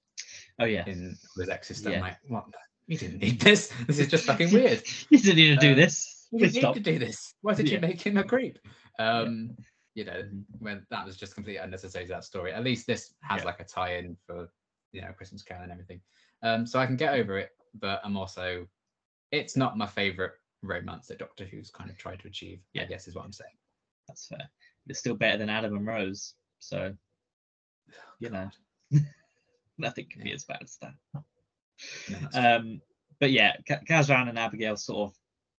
[SPEAKER 2] in his ex's stuff. Like, what? You didn't need this. This is just fucking weird.
[SPEAKER 1] You didn't need to do this.
[SPEAKER 2] You didn't need to do this. Why did you make him a creep? When that was just completely unnecessary to that story. At least this has like a tie-in for Christmas Carol and everything. So I can get over it, but I'm also, it's not my favorite romance that Doctor Who's kind of tried to achieve, I guess is what I'm saying.
[SPEAKER 1] That's fair. It's still better than Adam and Rose, so nothing can be as bad as that. No, but yeah, Kazran and Abigail sort of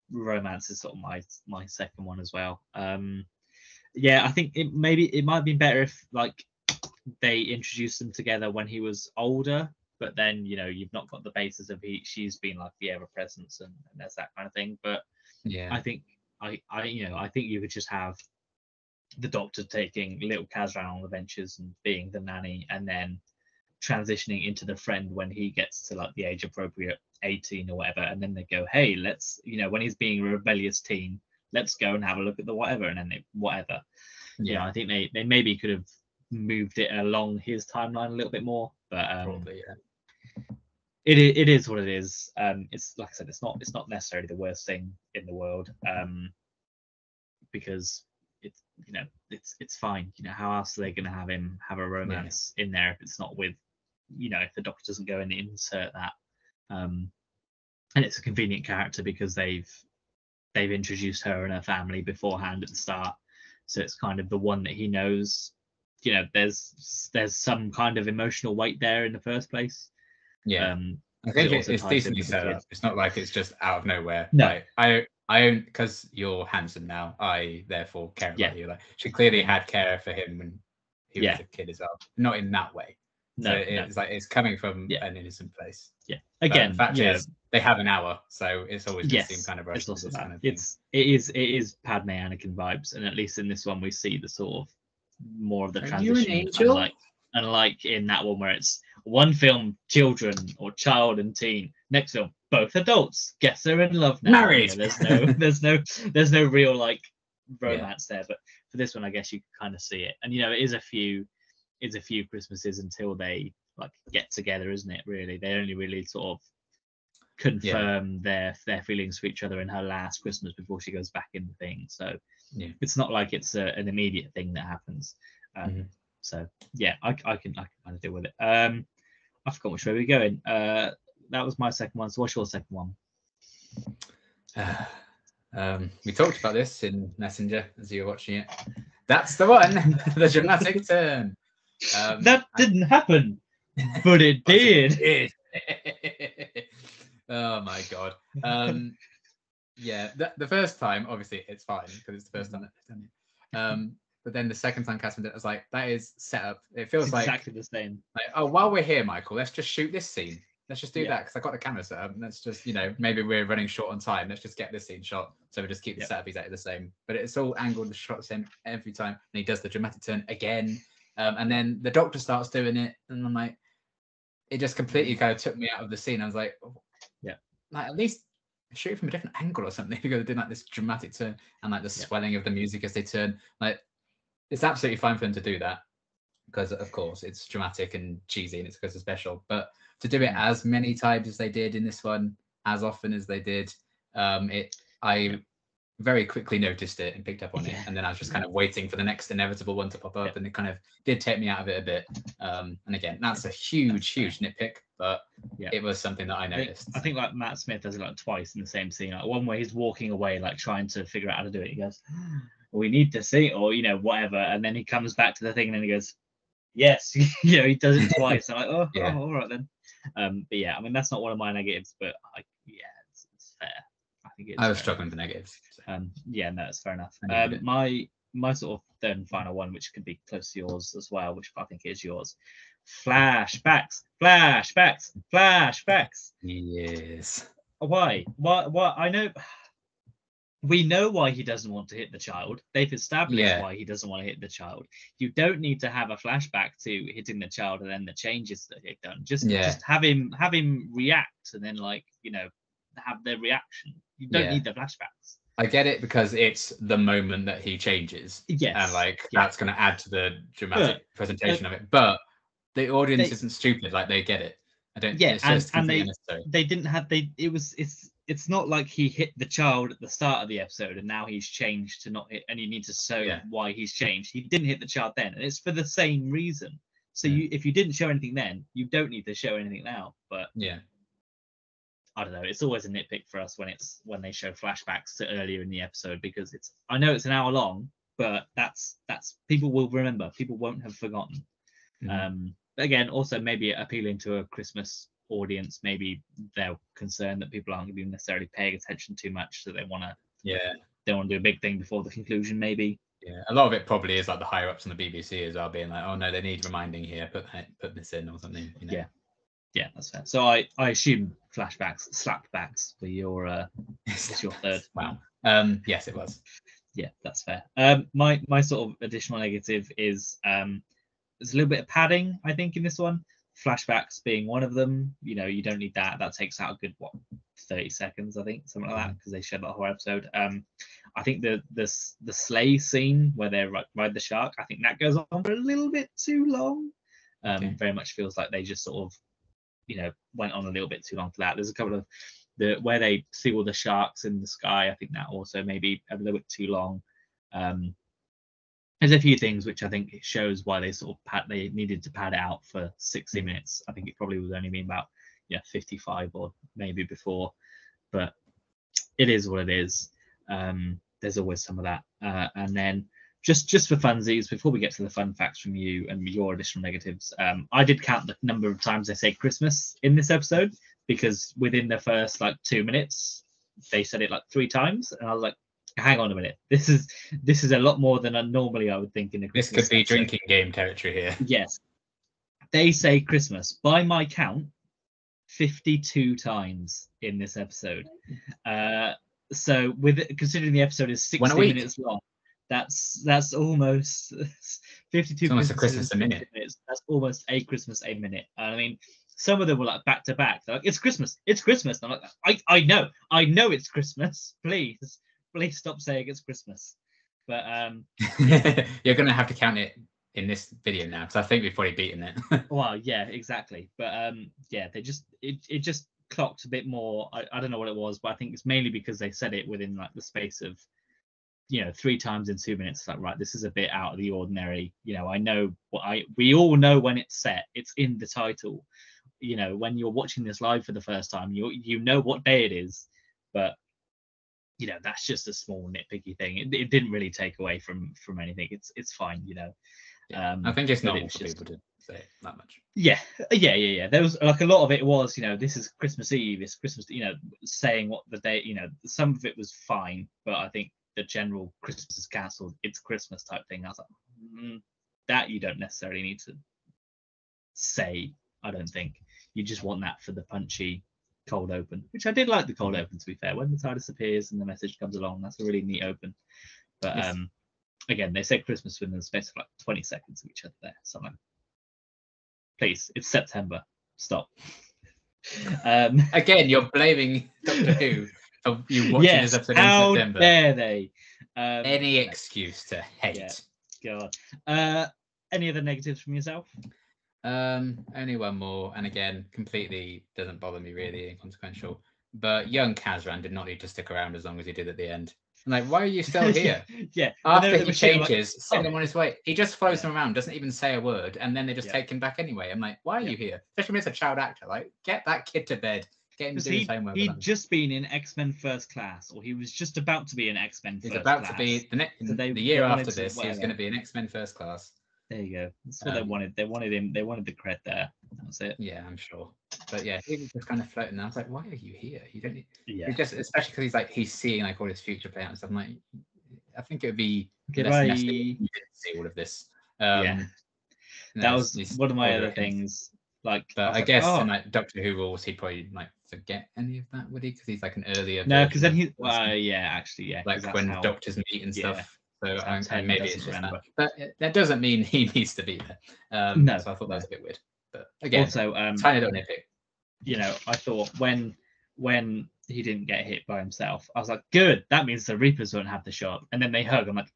[SPEAKER 1] romance is sort of my second one as well. I think it might have been better if like they introduced them together when he was older, but then you've not got the basis of she's been like the ever presence and there's that kind of thing. But I think I think you could just have the Doctor taking little Kazran on adventures and being the nanny, and then transitioning into the friend when he gets to like the age appropriate 18 or whatever, and then they go, hey, let's when he's being a rebellious teen, let's go and have a look at the whatever, and then whatever. I think they maybe could have moved it along his timeline a little bit more, but
[SPEAKER 2] probably,
[SPEAKER 1] it is what it is. It's like I said, it's not necessarily the worst thing in the world, because it's fine. How else are they going to have him have a romance in there if it's not with if the Doctor doesn't go and insert that, and it's a convenient character because they've introduced her and her family beforehand at the start, so it's kind of the one that he knows. There's some kind of emotional weight there in the first place.
[SPEAKER 2] I think it's decently set up. It's not like it's just out of nowhere.
[SPEAKER 1] No,
[SPEAKER 2] like, I because you're handsome now, I therefore care about you. Like, she clearly had care for him when he was a kid as well. Not in that way.
[SPEAKER 1] No,
[SPEAKER 2] So it's like it's coming from
[SPEAKER 1] Yeah.
[SPEAKER 2] an innocent place.
[SPEAKER 1] Yeah.
[SPEAKER 2] But
[SPEAKER 1] Again,
[SPEAKER 2] the fact is, they have an hour, so it's always going to seem
[SPEAKER 1] yes,
[SPEAKER 2] kind of rushed.
[SPEAKER 1] it's also
[SPEAKER 2] This
[SPEAKER 1] that.
[SPEAKER 2] kind of thing.
[SPEAKER 1] It is Padme Anakin vibes, and at least in this one we see the sort of more of the
[SPEAKER 2] Are you an
[SPEAKER 1] transition,
[SPEAKER 2] angel?
[SPEAKER 1] unlike in that one where it's one film children or child and teen, next film both adults, guess they're in love now.
[SPEAKER 2] Married.
[SPEAKER 1] There's no real like
[SPEAKER 2] Yeah.
[SPEAKER 1] romance there, but for this one I guess you can kind of see it, and it is a few Christmases until they like get together, isn't it? Really, they only really sort of confirm their feelings for each other in her last Christmas before she goes back in the thing. So it's not like it's an immediate thing that happens. So yeah, I can kind of deal with it. I forgot which way we're going. That was my second one. So what's your second one?
[SPEAKER 2] We talked about this in Messenger as you were watching it. That's the one, the dramatic turn.
[SPEAKER 1] That didn't happen, but it did.
[SPEAKER 2] Oh my god. Yeah, the first time, obviously, it's fine because it's the first time that they've done it. But then the second time Catherine did it, I was like, that is set up. It feels like
[SPEAKER 1] exactly the same.
[SPEAKER 2] Like, oh, while we're here, Michael, let's just shoot this scene. Let's just do that because I got the camera set up. And let's just, maybe we're running short on time. Let's just get this scene shot. So we just keep the setup exactly the same. But it's all angled, the shot the same every time. And he does the dramatic turn again. And then the doctor starts doing it. And I'm like, it just completely kind of took me out of the scene. I was like, like at least shoot it from a different angle or something. Because they did like this dramatic turn and like the swelling of the music as they turn. Like, it's absolutely fine for them to do that. Because of course it's dramatic and cheesy and it's because it's special, but to do it as many times as they did in this one, as often as they did, I very quickly noticed it and picked up on it, and then I was just kind of waiting for the next inevitable one to pop up, and it kind of did take me out of it a bit. And again, that's a huge nitpick, but it was something that I noticed.
[SPEAKER 1] I think like Matt Smith does it like twice in the same scene. Like one where he's walking away, like trying to figure out how to do it. He goes, "We need to see," or whatever, and then he comes back to the thing and then he goes, yes, he does it twice. I'm like, all right then. But yeah, I mean that's not one of my negatives, but it's fair. I think it's.
[SPEAKER 2] I was struggling for negatives.
[SPEAKER 1] So. Yeah, no, it's fair enough. My sort of third and final one, which could be close to yours as well, which I think is yours. Flashbacks.
[SPEAKER 2] Yes.
[SPEAKER 1] Why? I know. We know why he doesn't want to hit the child. They've established why he doesn't want to hit the child. You don't need to have a flashback to hitting the child and then the changes that get done. Just have him react and then have their reaction. You don't need the flashbacks.
[SPEAKER 2] I get it because it's the moment that he changes.
[SPEAKER 1] Yes.
[SPEAKER 2] And that's going to add to the dramatic presentation of it. But the audience isn't stupid. Like they get it. I don't.
[SPEAKER 1] Yeah,
[SPEAKER 2] it's just
[SPEAKER 1] and
[SPEAKER 2] they
[SPEAKER 1] didn't have It's not like he hit the child at the start of the episode and now he's changed to not hit, and you need to show why he's changed. He didn't hit the child then, and it's for the same reason. So if you didn't show anything then, you don't need to show anything now. But I don't know. It's always a nitpick for us when they show flashbacks to earlier in the episode, because I know it's an hour long, but that's people will remember. People won't have forgotten. Again, also maybe appealing to a Christmas audience. Maybe they're concerned that people aren't going to be necessarily paying attention too much, so they want to do a big thing before the conclusion. Maybe
[SPEAKER 2] a lot of it probably is like the higher ups on the BBC as well being like, oh no, they need reminding here, put this in or something.
[SPEAKER 1] Yeah, that's fair. So I assume slapbacks were your was your third.
[SPEAKER 2] Wow. Yes, it was.
[SPEAKER 1] Yeah, that's fair. My sort of additional negative is there's a little bit of padding, I think, in this one. Flashbacks being one of them. You don't need that. That takes out a good 30 seconds, I think, something like that, because they showed that whole episode. I think the sleigh scene where they ride the shark, I think that goes on for a little bit too long. Very much feels like they just sort of went on a little bit too long for that. There's a couple of where they see all the sharks in the sky. I think that also maybe a little bit too long. There's a few things which I think it shows why they needed to pad it out for 60 minutes. I think it probably was only been about 55 or maybe before, but it is what it is. There's always some of that. And then just for funsies, before we get to the fun facts from you and your additional negatives, I did count the number of times they say Christmas in this episode, because within the first 2 minutes they said it 3 times, and I was like, hang on a minute, this is a lot more than normally I would think in a Christmas
[SPEAKER 2] This could be
[SPEAKER 1] episode.
[SPEAKER 2] drinking game territory here.
[SPEAKER 1] Yes. They say Christmas. By my count, 52 times in this episode. So considering the episode is 60 minutes long, that's almost 52
[SPEAKER 2] it's almost a
[SPEAKER 1] Christmases
[SPEAKER 2] Christmas a minute.
[SPEAKER 1] Minutes. That's almost a Christmas a minute. I mean, some of them were like back to back. They're like, it's Christmas. And I'm like, I know it's Christmas. Please stop saying it's Christmas. But
[SPEAKER 2] you're gonna have to count it in this video now, because I think we've probably beaten it.
[SPEAKER 1] Well, yeah, exactly. But yeah, it just clocked a bit more. I don't know what it was, but I think it's mainly because they said it within like the space of 3 times in 2 minutes. Like, right, this is a bit out of the ordinary. I know we all know when it's set. It's in the title. When you're watching this live for the first time, you know what day it is, but that's just a small nitpicky thing. It didn't really take away from anything. It's fine.
[SPEAKER 2] Yeah, I think it's normal for people to say that much.
[SPEAKER 1] Yeah. There was like a lot of it was, this is Christmas Eve, it's Christmas, saying what the day, some of it was fine, but I think the general Christmas is cancelled, it's Christmas type thing. I was like, that you don't necessarily need to say. I don't think you just want that for the punchy cold open, which I did like the cold open, to be fair. When the TARDIS appears and the message comes along, that's a really neat open. But
[SPEAKER 2] yes.
[SPEAKER 1] Again, they said Christmas within the space of like 20 seconds of each other there. So I'm like, please, it's September. Stop.
[SPEAKER 2] Again, you're blaming Doctor Who for you watching this episode in September.
[SPEAKER 1] How dare they?
[SPEAKER 2] Any excuse to hate.
[SPEAKER 1] Yeah, God. Any other negatives from yourself?
[SPEAKER 2] Only one more, and again, completely doesn't bother me, really inconsequential. But young Kazran did not need to stick around as long as he did at the end. I'm like, why are you still here?
[SPEAKER 1] Yeah.
[SPEAKER 2] After he changes, send him on his way. He just follows him around, doesn't even say a word, and then they just take him back anyway. I'm like, why are you here? Especially when it's a child actor. Like, get that kid to bed. Get him to do his homework.
[SPEAKER 1] He'd just been in X-Men First Class, or he was just about to be in X-Men First Class.
[SPEAKER 2] He's about to be the year after this. He was going to be in X-Men First Class.
[SPEAKER 1] There you go. That's what they wanted. They wanted him. They wanted the cred there. That's it.
[SPEAKER 2] Yeah, I'm sure. But yeah, he was just kind of floating. I was like, why are you here? You don't need.
[SPEAKER 1] Yeah.
[SPEAKER 2] Just, especially because he's seeing like all his future play out and stuff. I'm like, I think it would be less necessary if you didn't see all of this.
[SPEAKER 1] Yeah. That was one of my other things. Like,
[SPEAKER 2] but I guess in like Doctor Who rules, he'd probably like forget any of that, would he? Because he's like an earlier.
[SPEAKER 1] No, because then he. Yeah, actually, yeah.
[SPEAKER 2] Like when doctors meet and stuff. So maybe it's just that. But that doesn't mean he needs to be there. No. So I thought that was a bit weird. But again, also, tiny little nitpick.
[SPEAKER 1] I thought when he didn't get hit by himself, I was like, good. That means the Reapers won't have the shot. And then they hug. I'm like,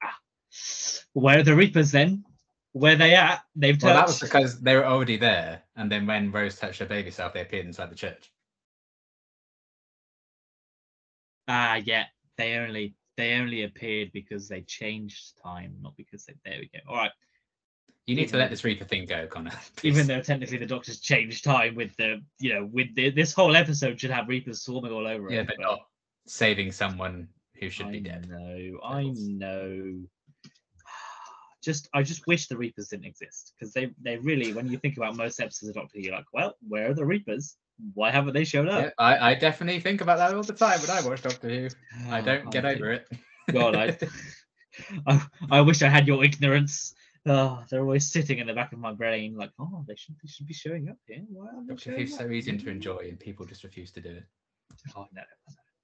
[SPEAKER 1] where are the Reapers then? Where they at? They've touched.
[SPEAKER 2] Well, that was because they were already there. And then when Rose touched her baby self, they appeared inside the church.
[SPEAKER 1] Yeah. They only appeared because they changed time, not because they. There we go. All right.
[SPEAKER 2] You need to let this Reaper thing go, Connor. Please.
[SPEAKER 1] Even though technically the Doctor's changed time with this whole episode should have Reapers swarming all over it.
[SPEAKER 2] Yeah, but not saving someone who should be dead.
[SPEAKER 1] I know. I just wish the Reapers didn't exist, because they really, when you think about most episodes of Doctor Who, you're like, well, where are the Reapers? Why haven't they shown up?
[SPEAKER 2] Yeah, I definitely think about that all the time when I watch Doctor Who. I don't get over it.
[SPEAKER 1] God, I wish I had your ignorance. Oh, they're always sitting in the back of my brain, like, oh, they should be showing up here. Why aren't they
[SPEAKER 2] Doctor Who's so easy to enjoy, and people just refuse to do it.
[SPEAKER 1] Oh no.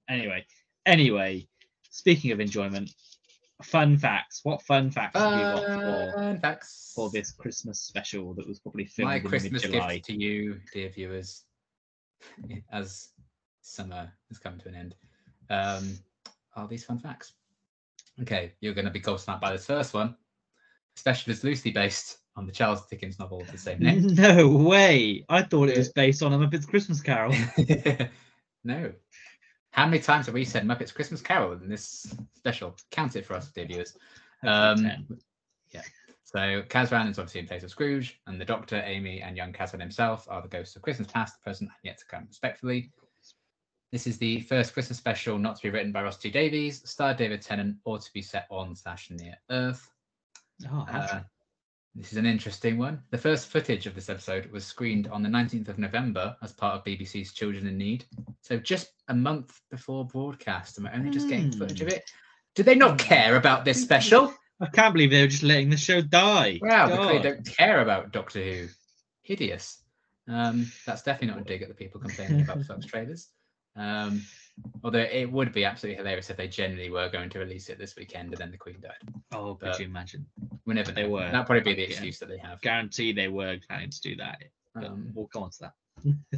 [SPEAKER 1] Anyway, speaking of enjoyment, fun facts. What fun facts have you got for this Christmas special that was probably filmed in mid-July?
[SPEAKER 2] My Christmas gift to you, dear viewers, as summer has come to an end, are these fun facts. Okay, you're going to be gobsmacked by this first one. Special is loosely based on the Charles Dickens novel of the same name.
[SPEAKER 1] No way! I thought it was based on a Muppets Christmas Carol.
[SPEAKER 2] No. How many times have we said Muppets Christmas Carol in this special? Count it for us, dear viewers.
[SPEAKER 1] 10.
[SPEAKER 2] Yeah. So Kazran is obviously in place of Scrooge, and the Doctor, Amy, and young Kazran himself are the ghosts of Christmas past, present, and yet to come, respectively. This is the first Christmas special not to be written by Ross T. Davies, starred David Tennant, or to be set on/near Earth. This is an interesting one. The first footage of this episode was screened on the 19th of November as part of BBC's Children in Need. So just a month before broadcast, and we're only just getting footage of it. Do they not care about this special?
[SPEAKER 1] I can't believe they were just letting the show die.
[SPEAKER 2] Wow, they clearly don't care about Doctor Who hideous. That's definitely not a dig at the people complaining about Fox trailers. Although it would be absolutely hilarious if they genuinely were going to release it this weekend and then the Queen died.
[SPEAKER 1] Oh, could you imagine?
[SPEAKER 2] We never
[SPEAKER 1] They
[SPEAKER 2] know.
[SPEAKER 1] were.
[SPEAKER 2] That'd probably be the excuse that they have.
[SPEAKER 1] Guarantee they were planning to do that. But we'll come on to that.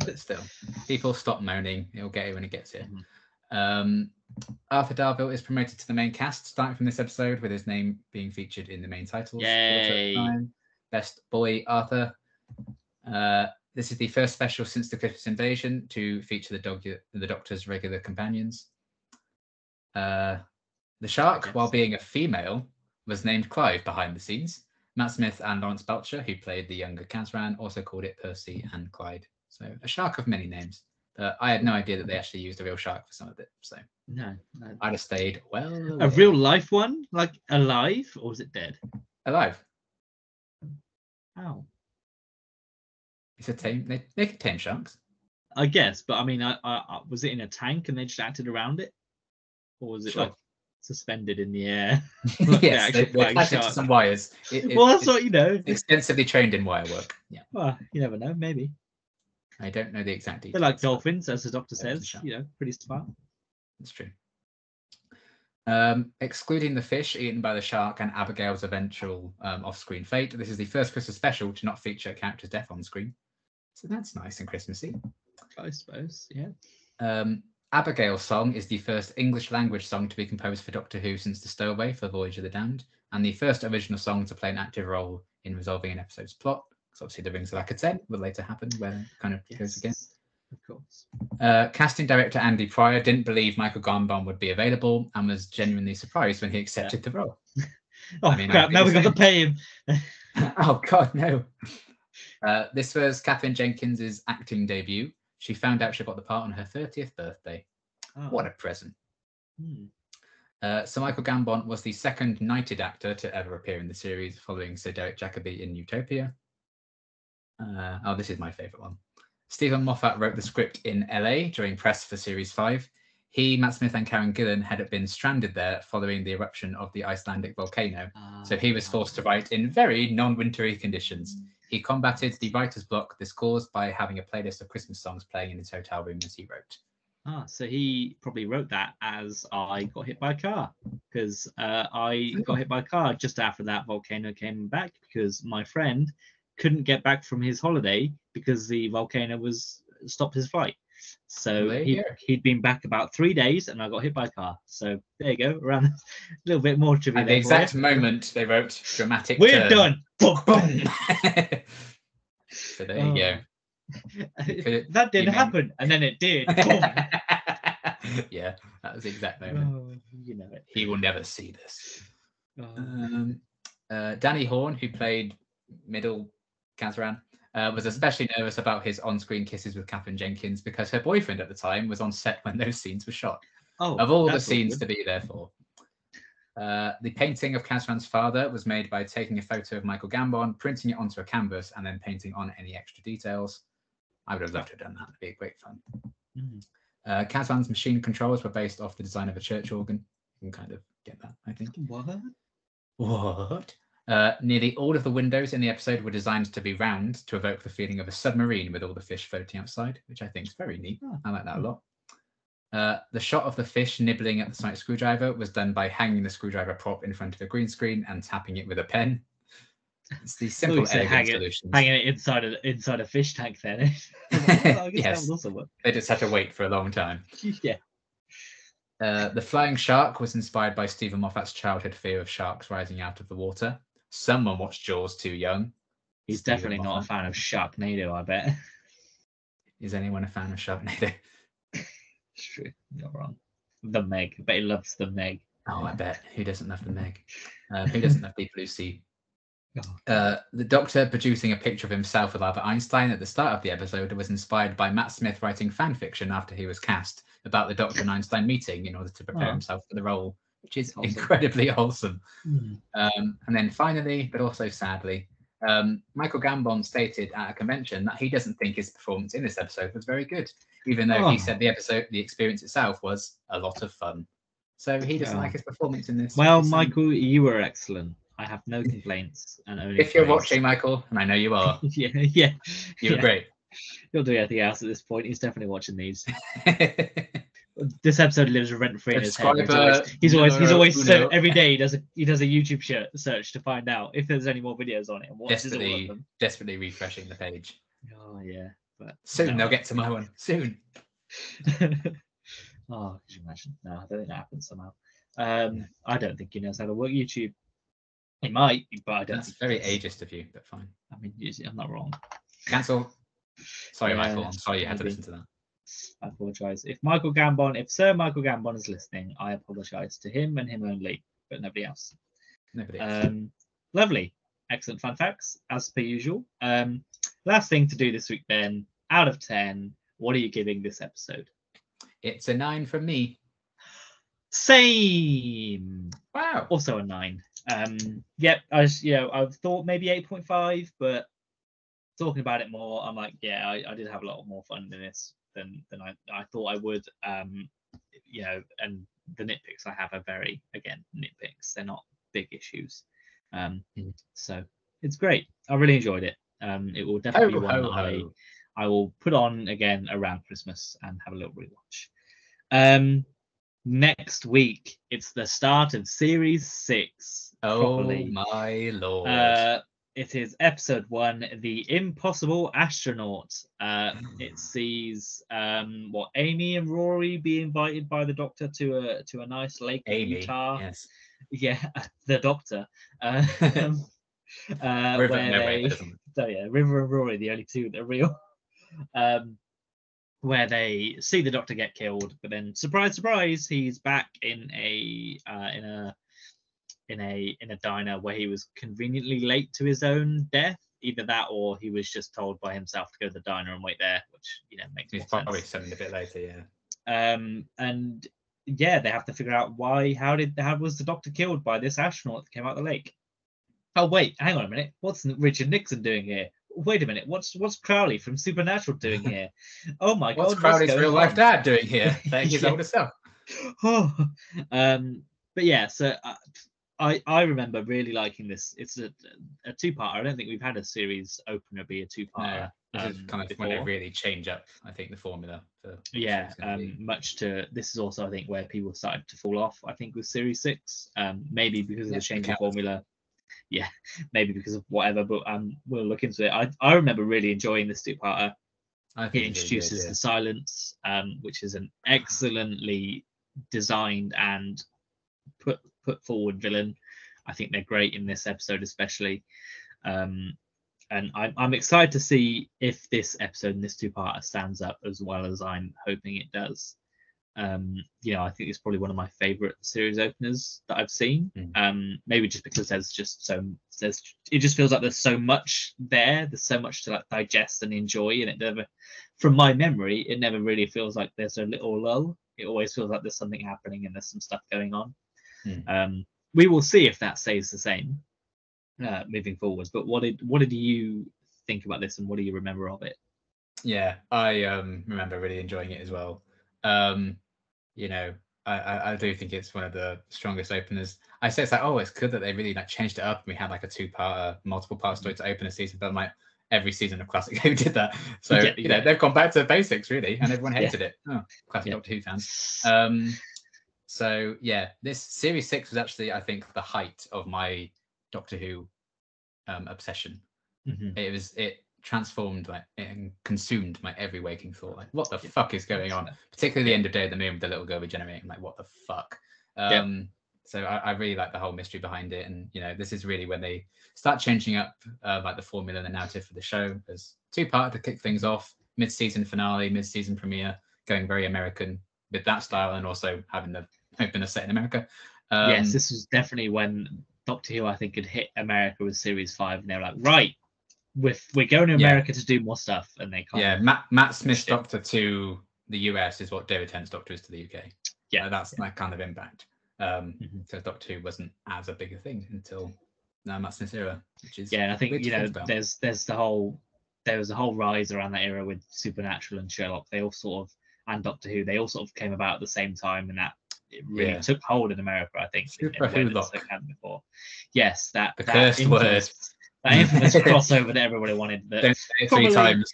[SPEAKER 2] But still, people stop moaning. It'll get it when it gets here.
[SPEAKER 1] Mm-hmm.
[SPEAKER 2] Arthur Darvill is promoted to the main cast, starting from this episode with his name being featured in the main titles.
[SPEAKER 1] Yay!
[SPEAKER 2] For the first time. Best boy Arthur. This is the first special since the Christmas Invasion to feature the Doctor's regular companions. The shark, while being a female, was named Clive behind the scenes. Matt Smith and Lawrence Belcher, who played the younger Kazran, also called it Percy and Clyde. So a shark of many names. I had no idea that they actually used a real shark for some of it. So
[SPEAKER 1] no.
[SPEAKER 2] I'd have stayed well away.
[SPEAKER 1] A real life one? Like alive? Or was it dead?
[SPEAKER 2] Alive.
[SPEAKER 1] How?
[SPEAKER 2] It's a tame. They can tame sharks.
[SPEAKER 1] I guess, but I mean, I was it in a tank and they just acted around it? Or was it like suspended in the air? Like
[SPEAKER 2] yes, they attached it to some wires.
[SPEAKER 1] Well, that's what you know.
[SPEAKER 2] Extensively trained in wire work. Yeah.
[SPEAKER 1] Well, you never know. Maybe.
[SPEAKER 2] I don't know the exact details.
[SPEAKER 1] They're like dolphins, as the Doctor says. You know, pretty smart.
[SPEAKER 2] That's true. Excluding the fish eaten by the shark and Abigail's eventual off-screen fate, this is the first Christmas special to not feature a character's death on screen. So that's nice and Christmassy.
[SPEAKER 1] I suppose, yeah.
[SPEAKER 2] Abigail's song is the first English language song to be composed for Doctor Who since The Stowaway for Voyage of the Damned, and the first original song to play an active role in resolving an episode's plot. Because obviously the Rings of Lakaten will later happen, where it kind of goes again.
[SPEAKER 1] Of course.
[SPEAKER 2] Casting director Andy Pryor didn't believe Michael Gambon would be available and was genuinely surprised when he accepted the role.
[SPEAKER 1] Oh, crap, now we've got to pay him.
[SPEAKER 2] Oh, God, no. This was Katherine Jenkins' acting debut. She found out she got the part on her 30th birthday. Oh. What a present. So Michael Gambon was the second knighted actor to ever appear in the series, following Sir Derek Jacobi in Utopia. This is my favourite one. Stephen Moffat wrote the script in LA during press for Series 5. He, Matt Smith and Karen Gillan had been stranded there following the eruption of the Icelandic volcano. So he was forced to write in very non-wintry conditions. He combated the writer's block this caused by having a playlist of Christmas songs playing in his hotel room as he wrote.
[SPEAKER 1] So he probably wrote that as I got hit by a car, because I got hit by a car just after that volcano came back, because my friend couldn't get back from his holiday because the volcano stopped his flight. So he'd been back about 3 days and I got hit by a car. So there you go, around a little bit more trivia.
[SPEAKER 2] At the exact moment they wrote dramatic
[SPEAKER 1] We're
[SPEAKER 2] turn.
[SPEAKER 1] done. Boom, boom.
[SPEAKER 2] So there you go.
[SPEAKER 1] That didn't happen, and then it did.
[SPEAKER 2] Yeah, that was the exact moment.
[SPEAKER 1] You know it.
[SPEAKER 2] He will never see this. Danny Horn, who played Middle Kazran, was especially nervous about his on-screen kisses with Katherine Jenkins because her boyfriend at the time was on set when those scenes were shot. Of all the scenes to be there for. The painting of Kazran's father was made by taking a photo of Michael Gambon, printing it onto a canvas, and then painting on any extra details. I would have loved to have done that. It'd be great fun. Kazran's machine controls were based off the design of a church organ. You can kind of get that, I think. What? Nearly all of the windows in the episode were designed to be round to evoke the feeling of a submarine with all the fish floating outside, which I think is very neat. I like that a lot. The shot of the fish nibbling at the sonic screwdriver was done by hanging the screwdriver prop in front of a green screen and tapping it with a pen. It's the simple, elegant solutions.
[SPEAKER 1] Hanging it inside a fish tank then.
[SPEAKER 2] Yes, they just had to wait for a long time.
[SPEAKER 1] Yeah.
[SPEAKER 2] The flying shark was inspired by Stephen Moffat's childhood fear of sharks rising out of the water. Someone watched Jaws too young.
[SPEAKER 1] He's definitely not a fan of Sharknado, I bet.
[SPEAKER 2] Is anyone a fan of Sharknado?
[SPEAKER 1] It's true, you're wrong. The Meg, I bet he loves the Meg.
[SPEAKER 2] Oh, I bet. Who doesn't love the Meg? Who doesn't love Deep Blue Sea? The Doctor producing a picture of himself with Albert Einstein at the start of the episode was inspired by Matt Smith writing fan fiction after he was cast about the Doctor and Einstein meeting in order to prepare himself for the role, which is incredibly wholesome. And then finally, but also sadly, Michael Gambon stated at a convention that he doesn't think his performance in this episode was very good, even though he said the experience itself was a lot of fun. So he doesn't like his performance in this.
[SPEAKER 1] Well, Michael, you were excellent. I have no complaints and only
[SPEAKER 2] If you're
[SPEAKER 1] praise.
[SPEAKER 2] watching, Michael, and I know you are,
[SPEAKER 1] yeah,
[SPEAKER 2] you were great.
[SPEAKER 1] He'll do anything else at this point. He's definitely watching these. This episode lives rent free in his head. He's always so every day he does a YouTube search to find out if there's any more videos on it and watches all of them.
[SPEAKER 2] Desperately refreshing the page.
[SPEAKER 1] Oh yeah, but
[SPEAKER 2] soon they'll get to my one. Soon.
[SPEAKER 1] Oh, could you imagine? No, I don't think that happens somehow. I don't think he knows how to work YouTube. He might, but I don't.
[SPEAKER 2] That's very ageist of you, but fine.
[SPEAKER 1] I mean, I'm not wrong.
[SPEAKER 2] Cancel. Sorry, Michael. I'm sorry you had to listen to that.
[SPEAKER 1] I apologise. If Sir Michael Gambon is listening, I apologise to him and him only, but nobody else. Lovely. Excellent fun facts, as per usual. Last thing to do this week then, out of 10, what are you giving this episode?
[SPEAKER 2] It's a 9 from me.
[SPEAKER 1] Same.
[SPEAKER 2] Wow.
[SPEAKER 1] Also a 9. Yep, I've thought maybe 8.5, but talking about it more, I'm like, yeah, I did have a lot more fun in this than I thought I would. And the nitpicks I have are very, again, nitpicks. They're not big issues. So it's great. I really enjoyed it. It will definitely be one that I will put on again around Christmas and have a little rewatch. Next week, it's the start of Series 6. Properly.
[SPEAKER 2] Oh my lord.
[SPEAKER 1] It is episode 1, The Impossible Astronaut. It sees Amy and Rory be invited by the Doctor to a nice lake in Utah.
[SPEAKER 2] Yes.
[SPEAKER 1] Yeah, the Doctor. River and Rory, the only two that are real. Where they see the Doctor get killed, but then surprise, surprise, he's back in a diner where he was conveniently late to his own death. Either that, or he was just told by himself to go to the diner and wait there, which makes sense. He's
[SPEAKER 2] probably something a bit later, yeah.
[SPEAKER 1] And yeah, they have to figure out how was the Doctor killed by this astronaut that came out of the lake? Oh wait, hang on a minute. What's Richard Nixon doing here? Wait a minute. What's Crowley from Supernatural doing here? Oh my God!
[SPEAKER 2] What's Crowley's real life dad doing here? Playing his older self.
[SPEAKER 1] Oh, but yeah. So I remember really liking this. It's a 2-parter. I don't think we've had a series opener be a 2-parter.
[SPEAKER 2] No, this is kind of when they really change up, I think, the formula.
[SPEAKER 1] Much to this is also, I think, where people started to fall off. I think with Series 6, maybe because of the change of formula. Yeah, maybe because of whatever, but we'll look into it. I remember really enjoying this 2-parter. It introduces the Silence, which is an excellently designed and put forward villain. I think they're great in this episode, especially. And I'm excited to see if this episode and this 2-parter stands up as well as I'm hoping it does. I think it's probably one of my favorite series openers that I've seen. Maybe just because it just feels like there's so much there. There's so much to digest and enjoy, and it never, from my memory, it never really feels like there's a little lull. It always feels like there's something happening and there's some stuff going on. We will see if that stays the same moving forwards. But what did you think about this, and what do you remember of it?
[SPEAKER 2] Yeah, I remember really enjoying it as well. I do think it's one of the strongest openers. I say it's like, it's good that they really changed it up and we had a 2-part, multiple part story to open a season, but every season of Classic Who did that. So they've gone back to the basics really, and everyone hated it. Classic Doctor Who fans. So yeah, this Series 6 was actually, I think, the height of my Doctor Who obsession. It transformed and consumed my every waking thought. What the fuck is going on? Particularly the end of Day of the Moon with the little girl regenerating. What the fuck? So I really like the whole mystery behind it, and this is really when they start changing up the formula and the narrative for the show. There's 2-part to kick things off, mid-season finale, mid-season premiere, going very American with that style, and also having the opener set in America.
[SPEAKER 1] Yes, this was definitely when Doctor Who, I think, had hit America with Series 5, and they were like, right, we're going to America to do more stuff, and they
[SPEAKER 2] Matt Smith's Doctor to the US is what David Tennant's Doctor is to the UK. That's that kind of impact. So Doctor Who wasn't as a big a thing until Matt Smith's era, which is
[SPEAKER 1] I think there was a whole rise around that era with Supernatural and Sherlock. They all sort of, and Doctor Who, they all sort of came about at the same time, and that it really took hold in America, I think, in
[SPEAKER 2] Super
[SPEAKER 1] a way that
[SPEAKER 2] Hulock.
[SPEAKER 1] it hadn't before. Yes, that
[SPEAKER 2] cursed word.
[SPEAKER 1] That infamous crossover that everybody wanted. That
[SPEAKER 2] Don't say it
[SPEAKER 1] probably,
[SPEAKER 2] 3 times.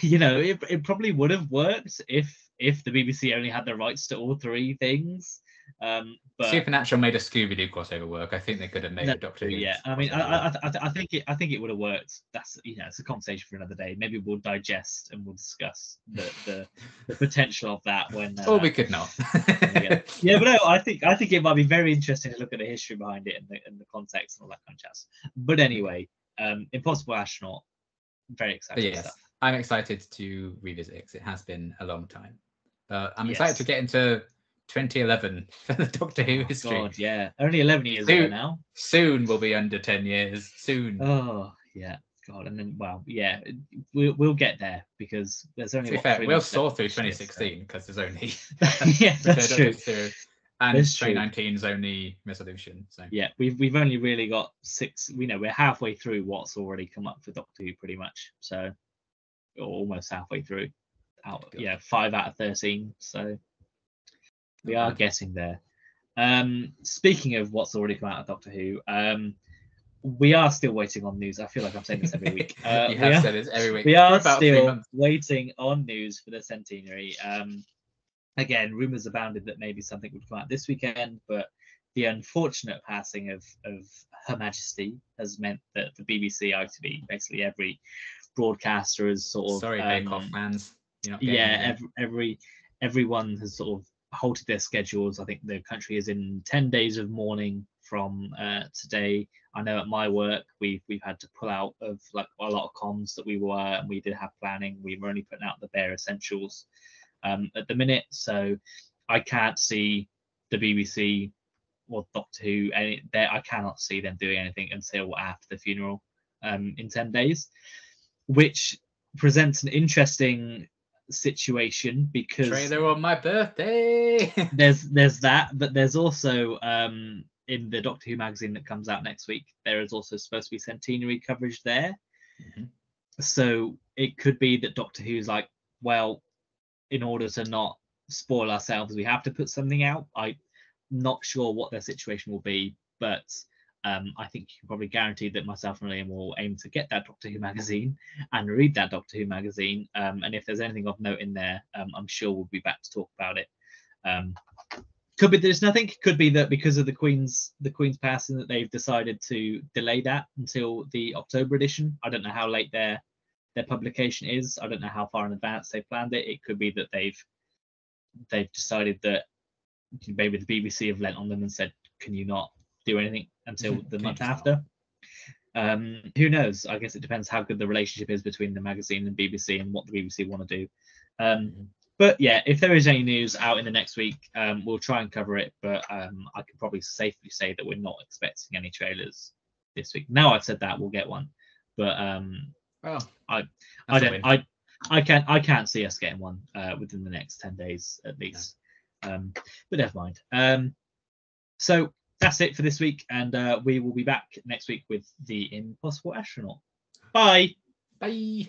[SPEAKER 1] it probably would have worked if the BBC only had the rights to all 3 things. But
[SPEAKER 2] Supernatural made a Scooby-Doo crossover work. I think they could have made a Doctor Who.
[SPEAKER 1] Yeah, I mean, I think it would have worked. That's it's a conversation for another day. Maybe we'll digest and we'll discuss the potential of that when.
[SPEAKER 2] Or we could not.
[SPEAKER 1] Yeah, but no, I think it might be very interesting to look at the history behind it and the context and all that kind of jazz. But anyway, Impossible Astronaut, very exciting stuff.
[SPEAKER 2] I'm excited to revisit it because it has been a long time. I'm excited to get into 2011 for the Doctor Who history.
[SPEAKER 1] God, yeah, only 11 years ago now.
[SPEAKER 2] Soon we'll be under 10 years. Soon.
[SPEAKER 1] Oh yeah, God, and then we'll get there because there's only.
[SPEAKER 2] To be fair, we'll saw through 2016 because there's only.
[SPEAKER 1] Yeah, that's true.
[SPEAKER 2] And 2019's only resolution. So
[SPEAKER 1] yeah, we've only really got 6. We're halfway through what's already come up for Doctor Who, pretty much. So, or almost halfway through. 5 out of 13. So. We are getting there. Speaking of what's already come out of Doctor Who, we are still waiting on news. I feel like I'm saying this every week.
[SPEAKER 2] You have said this every week.
[SPEAKER 1] We are still waiting on news for the centenary. Again, rumours abounded that maybe something would come out this weekend, but the unfortunate passing of Her Majesty has meant that the BBC, ITV, basically every broadcaster has sort of...
[SPEAKER 2] Sorry, Bake Off fans. You're not getting
[SPEAKER 1] everyone has sort of halted their schedules. I think the country is in 10 days of mourning from today. I know at my work we've had to pull out of like a lot of comms that we did have planning. We were only putting out the bare essentials at the minute, so I can't see the BBC or Doctor Who I cannot see them doing anything until after the funeral in 10 days, which presents an interesting situation because
[SPEAKER 2] trailer on my birthday.
[SPEAKER 1] there's that, but there's also in the Doctor Who magazine that comes out next week, there is also supposed to be centenary coverage there. So it could be that Doctor Who's like, well, in order to not spoil ourselves, we have to put something out. I'm not sure what their situation will be, but I think you can probably guarantee that myself and Liam will aim to get that Doctor Who magazine and read that Doctor Who magazine. And if there's anything of note in there, I'm sure we'll be back to talk about it. Could be there's nothing. Could be that because of the Queen's passing that they've decided to delay that until the October edition. I don't know how late their publication is. I don't know how far in advance they planned it. It could be that they've decided that maybe the BBC have lent on them and said, can you not do anything until the month after? Who knows? I guess it depends how good the relationship is between the magazine and BBC and what the BBC want to do. But yeah, if there is any news out in the next week, we'll try and cover it. But I can probably safely say that we're not expecting any trailers this week. Now I've said that, we'll get one. But I can't see us getting one within the next 10 days at least. But never mind. So that's it for this week, and we will be back next week with the Impossible Astronaut. Bye.
[SPEAKER 2] Bye.